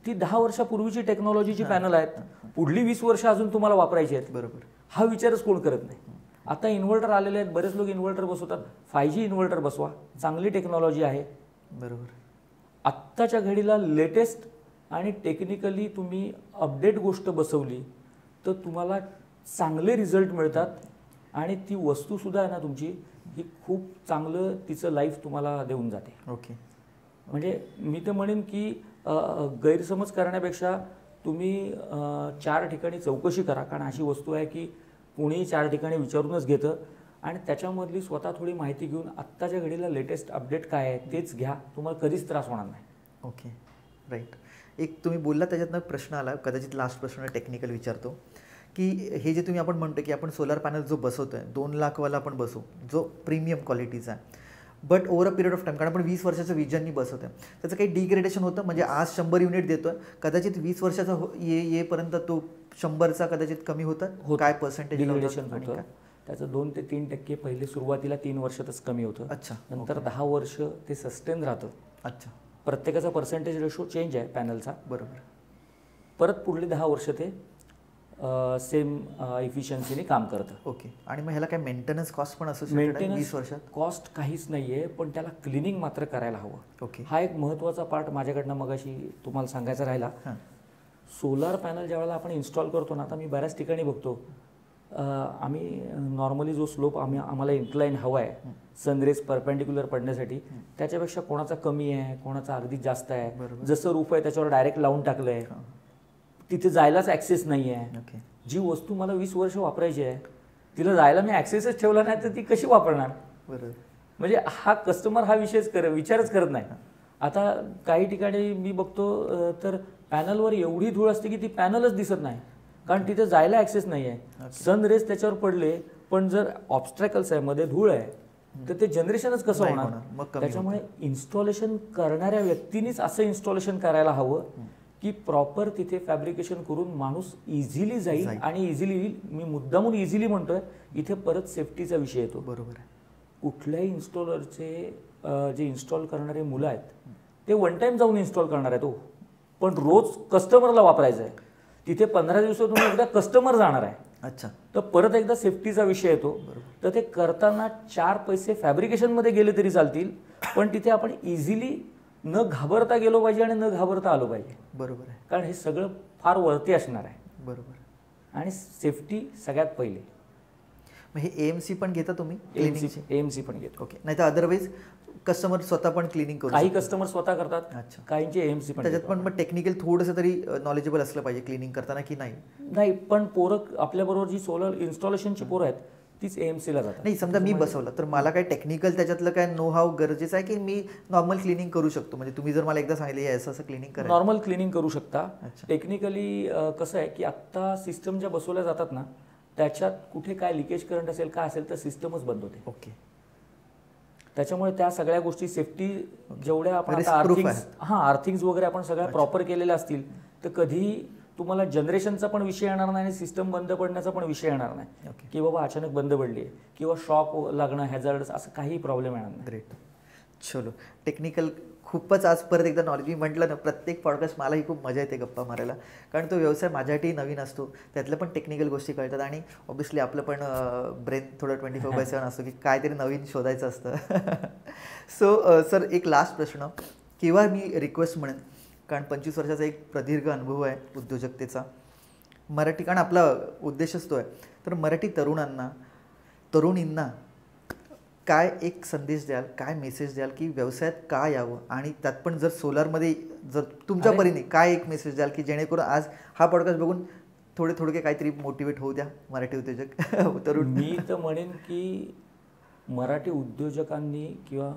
ती 10 वर्षापूर्वीची टेक्नॉलॉजीची पॅनल आहेत, पुढली 20 वर्ष अजून तुम्हाला वापरायची आहेत. बरोबर. हा विचारच कोण करत नाही. आता इन्व्हर्टर आलेले आहेत, बरेच लोक इन्व्हर्टर बसवतात. 5G इन्व्हर्टर बसवा, चांगली टेक्नॉलॉजी आहे. बरोबर. आत्ताच्या घडीला लेटेस्ट आणि टेक्निकली तुम्ही अपडेट गोष्ट बसवली तर तुम्हाला चांगले रिझल्ट मिळतात. आणि ती वस्तूसुद्धा आहे ना तुमची, ही खूप चांगलं तिचं लाईफ तुम्हाला देऊन जाते. ओके. म्हणजे मी तर म्हणेन की गैरसमज करण्यापेक्षा तुम्ही 4 ठिकाणी चौकशी करा. कारण अशी वस्तू आहे की कोणीही 4 ठिकाणी विचारूनच घेतं आणि त्याच्यामधली स्वतः थोडी माहिती घेऊन आत्ताच्या घडीला लेटेस्ट अपडेट काय आहे तेच घ्या, तुम्हाला कधीच त्रास होणार नाही. ओके. राईट. एक तुम्ही बोलला त्याच्यातनं प्रश्न आला, कदाचित लास्ट प्रश्न टेक्निकल विचारतो, की हे जे तुम्ही आपण म्हणतो की आपण सोलार पॅनल जो बसवतोय 2 लाखवाला आपण बसवू, जो प्रीमियम क्वालिटीचा आहे, but over a period of time, कारण आपण 20 वर्षाचं विजननी बसवतोय, त्याचं काही डिग्रेडेशन होतं. म्हणजे आज 100 युनिट देतोय, कदाचित 20 वर्षाचा येईपर्यंत तो 100चा कदाचित कमी होतं. काय पर्सेंटेज डिग्रेडेशन होतं त्याचं? 2 ते 3% पहिले सुरुवातीला 3 वर्षातच कमी होतं. अच्छा. नंतर 10 वर्ष ते सस्टेन राहतं. अच्छा. प्रत्येकाचा पर्सेंटेज रेशो चेंज आहे पॅनलचा. बरोबर. परत पुढली 10 वर्ष ते सेम इफिशियन्सीने काम करतं. ओके. आणि मग ह्याला काय मेंटेनन्स कॉस्ट पण असू शकते? 20 वर्षात कॉस्ट काहीच नाही आहे, पण त्याला क्लिनिंग मात्र करायला हवं. ओके. हा एक महत्त्वाचा पार्ट माझ्याकडनं मगाशी तुम्हाला सांगायचा राहिला. सोलार पॅनल ज्यावेळेला आपण इन्स्टॉल करतो ना, आता मी बऱ्याच ठिकाणी बघतो, आम्ही नॉर्मली जो स्लोप आम्हाला इन्क्लाइन हवा आहे सनरेज परपेंडिक्युलर पडण्यासाठी, त्याच्यापेक्षा कोणाचा कमी आहे, कोणाचा अगदी जास्त आहे. जसं रूफ आहे त्याच्यावर डायरेक्ट लावून टाकलं आहे, तिथे जायलाच ॲक्सेस नाही आहे. जी वस्तू मला 20 वर्ष वापरायची आहे तिला जायला मी ॲक्सेसच ठेवला नाही तर ती कशी वापरणार? बरोबर. म्हणजे हा कस्टमर हा विचारच करत नाही. आता काही ठिकाणी मी बघतो तर पॅनलवर एवढी धूळ असते की ती पॅनलच दिसत नाही, कारण तिथे जायला ॲक्सेस नाही आहे. सनरेज त्याच्यावर पडले, पण जर ऑब्स्ट्रॅकल्स आहे, मध्ये धूळ आहे, तर ते जनरेशनच कसं होणार? त्याच्यामुळे इन्स्टॉलेशन करणाऱ्या व्यक्तीनेच असं इन्स्टॉलेशन करायला हवं की प्रॉपर तिथे फॅब्रिकेशन करून माणूस इझिली जाईल आणि इझिली येईल. मी मुद्दामून इझिली म्हणतोय, इथे परत सेफ्टीचा विषय येतो. बरोबर आहे. कुठल्याही इन्स्टॉलरचे जे इन्स्टॉल करणारे मुलं आहेत ते वन टाईम जाऊन इन्स्टॉल करणार आहेत. पण रोज कस्टमरला वापरायचं आहे. तिथे 15 दिवसातून एकदा कस्टमर जाणार आहे. अच्छा. तर परत एकदा सेफ्टीचा विषय येतो. तर ते करताना 4 पैसे फॅब्रिकेशनमध्ये गेले तरी चालतील, पण तिथे आपण इझिली न घाबरता गेलो पाहिजे आणि न घाबरता आलो पाहिजे. बरोबर आहे. कारण हे सगळं फार वरती असणार आहे. बरोबर. आणि सेफ्टी सगळ्यात पहिले. मग हे AMC पण घेता तुम्ही? AMC पण घेतो. ओके. नाही तर अदरवाईज कस्टमर स्वतः पण क्लिनिंग करू? काही कस्टमर स्वतः करतात. अच्छा. काहींचे AMC पण. त्याच्यात पण मग टेक्निकल थोडंसं तरी नॉलेजेबल असलं पाहिजे क्लिनिंग करताना की नाही? नाही, पण पोरं आपल्याबरोबर जी सोलर इन्स्टॉलेशनची पोरं आहेत तीच AMCला जातात. नाही, समजा मी बसवलं तर मला काय टेक्निकल त्याच्यातलं काय नो हाव गरजेचं आहे की मी नॉर्मल क्लिनिंग करू शकतो? म्हणजे तुम्ही जर मला एकदा सांगितलं असं असं क्लिनिंग करा, नॉर्मल क्लिनिंग करू शकता. टेक्निकली कसं आहे की आत्ता सिस्टम ज्या बसवल्या जातात ना त्याच्यात कुठे काय लिकेज करंट असेल काय असेल तर सिस्टमच बंद होते. ओके. त्याच्यामुळे त्या सगळ्या गोष्टी सेफ्टी जेवढ्या आपण आर्थिंग्स वगैरे आपण सगळ्या प्रॉपर केलेल्या असतील तर कधीही तुम्हाला जनरेशनचा पण विषय येणार नाही आणि सिस्टम बंद पडण्याचा पण विषय येणार नाही की बाबा अचानक बंद पडली आहे किंवा शॉक लागणं हॅझार्डस असं काही प्रॉब्लेम येणार नाही. ग्रेट. चलो, टेक्निकल खूपच आज परत एकदा नॉलेज. मी म्हटलं ना प्रत्येक पॉडकास्ट मलाही खूप मजा येते गप्पा मारायला, कारण तो व्यवसाय माझ्यासाठी नवीन असतो. त्यातल्या पण टेक्निकल गोष्टी कळतात आणि ऑब्व्हियसली आपलं पण ब्रेन थोडं 24/7 असतो की काहीतरी नवीन शोधायचं असतं. सो सर, एक लास्ट प्रश्न किंवा मी रिक्वेस्ट म्हणेन, कारण 25 वर्षाचा एक प्रदीर्घ अनुभव आहे उद्योजकतेचा. मराठी, कारण आपला उद्देशच तो आहे, तर मराठी तरुणींना काय एक संदेश द्याल, काय मेसेज द्याल की व्यवसायात का यावं, आणि त्यात पण जर सोलारमध्ये जर तुमच्या परीने काय एक मेसेज द्याल की जेणेकरून आज हा पॉडकास्ट बघून थोडे काहीतरी मोटिवेट होऊ द्या मराठी उद्योजक तरुण? मी तर म्हणेन की मराठी उद्योजकांनी किंवा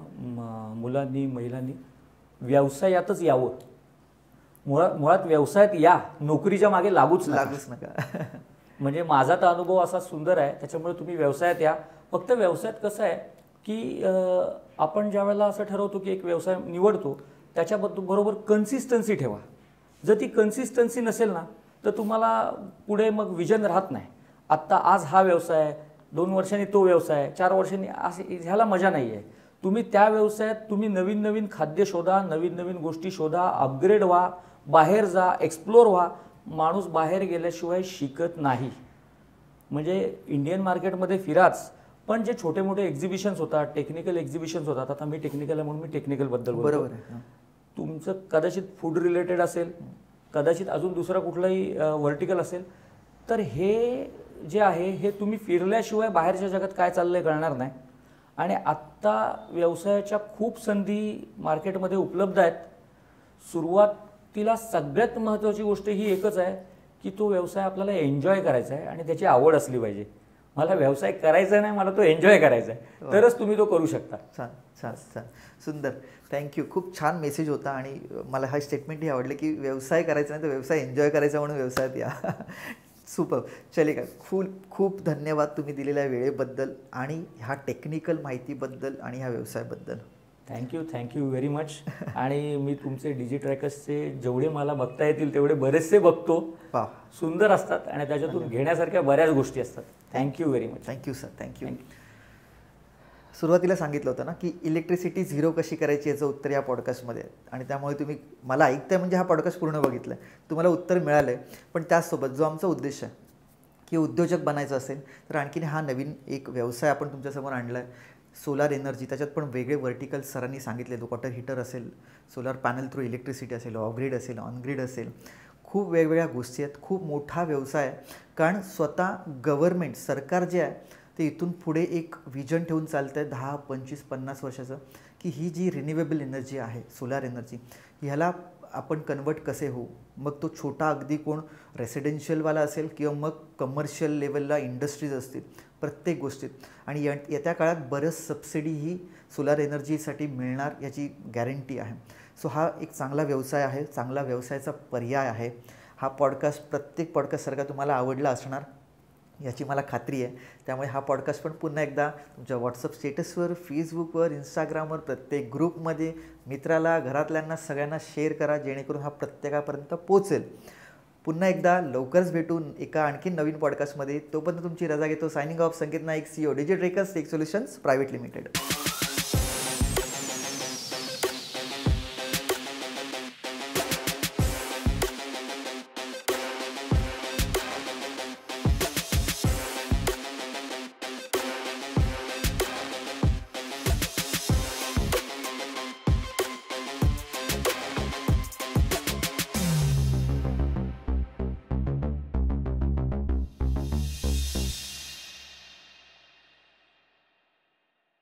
मुलांनी महिलांनी व्यवसायातच यावं. मुळात व्यवसायात या, नोकरीच्या मागे लागूच नका. म्हणजे माझा तर अनुभव असा सुंदर आहे. त्याच्यामुळे तुम्ही व्यवसायात या. फक्त व्यवसायात कसं आहे की आपण ज्या वेळेला असं ठरवतो की एक व्यवसाय निवडतो त्याच्याबरोबर कन्सिस्टन्सी ठेवा. जर ती कन्सिस्टन्सी नसेल ना तर तुम्हाला पुढे मग विजन राहत नाही. आत्ता आज हा व्यवसाय, 2 वर्षांनी तो व्यवसाय, 4 वर्षांनी असे, ह्याला मजा नाही आहे. तुम्ही त्या व्यवसायात तुम्ही नवीन खाद्य शोधा, नवीन गोष्टी शोधा, अपग्रेड व्हा, बाहेर जा, एक्सप्लोर व्हा. माणूस बाहेर गेल्याशिवाय शिकत नाही. म्हणजे इंडियन मार्केटमध्ये फिराच, पण जे छोटे मोठे एक्झिबिशन्स होतात, टेक्निकल एक्झिबिशन्स होतात, आता मी टेक्निकल आहे म्हणून मी टेक्निकलबद्दल बोलतो. बरोबर आहे. तुमचं कदाचित फूड रिलेटेड असेल, कदाचित अजून दुसरा कुठलाही व्हर्टिकल असेल, तर हे जे आहे हे तुम्ही फिरल्याशिवाय बाहेरच्या जगात काय चाललंय कळणार नाही. आणि आत्ता व्यवसायाच्या खूप संधी मार्केटमध्ये उपलब्ध आहेत. सुरुवातीला सगळ्यात महत्त्वाची गोष्ट ही एकच आहे की तो व्यवसाय आपल्याला एन्जॉय करायचा आहे आणि त्याची आवड असली पाहिजे. मला व्यवसाय करायचा नाही, मला तो एन्जॉय करायचा आहे, तरच तुम्ही तो करू शकता. छान, सुंदर. थँक्यू. खूप छान मेसेज होता आणि मला हा स्टेटमेंटही आवडलं की व्यवसाय करायचा नाही तर व्यवसाय एन्जॉय करायचा म्हणून व्यवसायात या. सुपर. चले का, खूप धन्यवाद तुम्ही दिलेल्या वेळेबद्दल आणि ह्या टेक्निकल माहितीबद्दल आणि ह्या व्यवसायाबद्दल. Thank you very much. आणि मी तुमचे डिजिट्रॅकर्सचे जेवढे मला बघता येतील तेवढे बरेचसे बघतो. सुंदर असतात आणि त्याच्यातून घेण्यासारख्या बऱ्याच गोष्टी असतात. Thank you very much. Thank you sir. Thank you. सुरुवातीला सांगितलं होतं ना की इलेक्ट्रिसिटी झिरो कशी करायची याचं उत्तर या पॉडकास्टमध्ये आहे. आणि त्यामुळे तुम्ही मला ऐकताय म्हणजे हा पॉडकास्ट पूर्ण बघितलं आहे, तुम्हाला उत्तर मिळालं आहे. पण त्याचसोबत जो आमचा उद्देश आहे की उद्योजक बनायचं असेल तर आणखीन हा नवीन एक व्यवसाय आपण तुमच्यासमोर आणला आहे. सोलार एनर्जी, त्याच्यात पण वेगळे व्हर्टिकल सरांनी सांगितले. वॉटर हीटर असेल, सोलार पॅनल थ्रू इलेक्ट्रिसिटी असेल, ऑफग्रीड असेल, ऑनग्रीड असेल, खूप वेगवेगळ्या गोष्टी आहेत. खूप मोठा व्यवसाय आहे. कारण स्वतः गव्हर्नमेंट, सरकार जे आहे ते इथून पुढे एक विजन ठेवून चालतं आहे 10, 25, 50 वर्षाचं की ही जी रिन्युएबल एनर्जी आहे, सोलार एनर्जी, ह्याला आपण कन्वर्ट कसे होऊ. मग तो छोटा अगदी कोण रेसिडेन्शियलवाला असेल किंवा मग कमर्शियल लेवलला इंडस्ट्रीज असतील, प्रत्येक गोष्टीत. आणि येत्या काळात बरंच सबसिडी ही सोलार एनर्जीसाठी मिळणार याची गॅरंटी आहे. सो हा एक चांगला व्यवसाय आहे, चांगला व्यवसायाचा पर्याय आहे. हा पॉडकास्ट प्रत्येक पॉडकास्टसारखा तुम्हाला आवडला असणार याची मला खात्री आहे. त्यामुळे हा पॉडकास्ट पण पुन्हा एकदा तुमच्या व्हॉट्सअप स्टेटसवर, फेसबुकवर, इंस्टाग्रामवर, प्रत्येक ग्रुपमध्ये मित्राला, घरातल्यांना सगळ्यांना शेअर करा जेणेकरून हा प्रत्येकापर्यंत पोचेल. पुन्हा एकदा लवकरच भेटून एका आणखी नवीन पॉडकास्टमध्ये. तोपर्यंत तुमची रजा घेतो. Signing off. Sanket Naik, CEO, Digitrackers tech solutions private limited.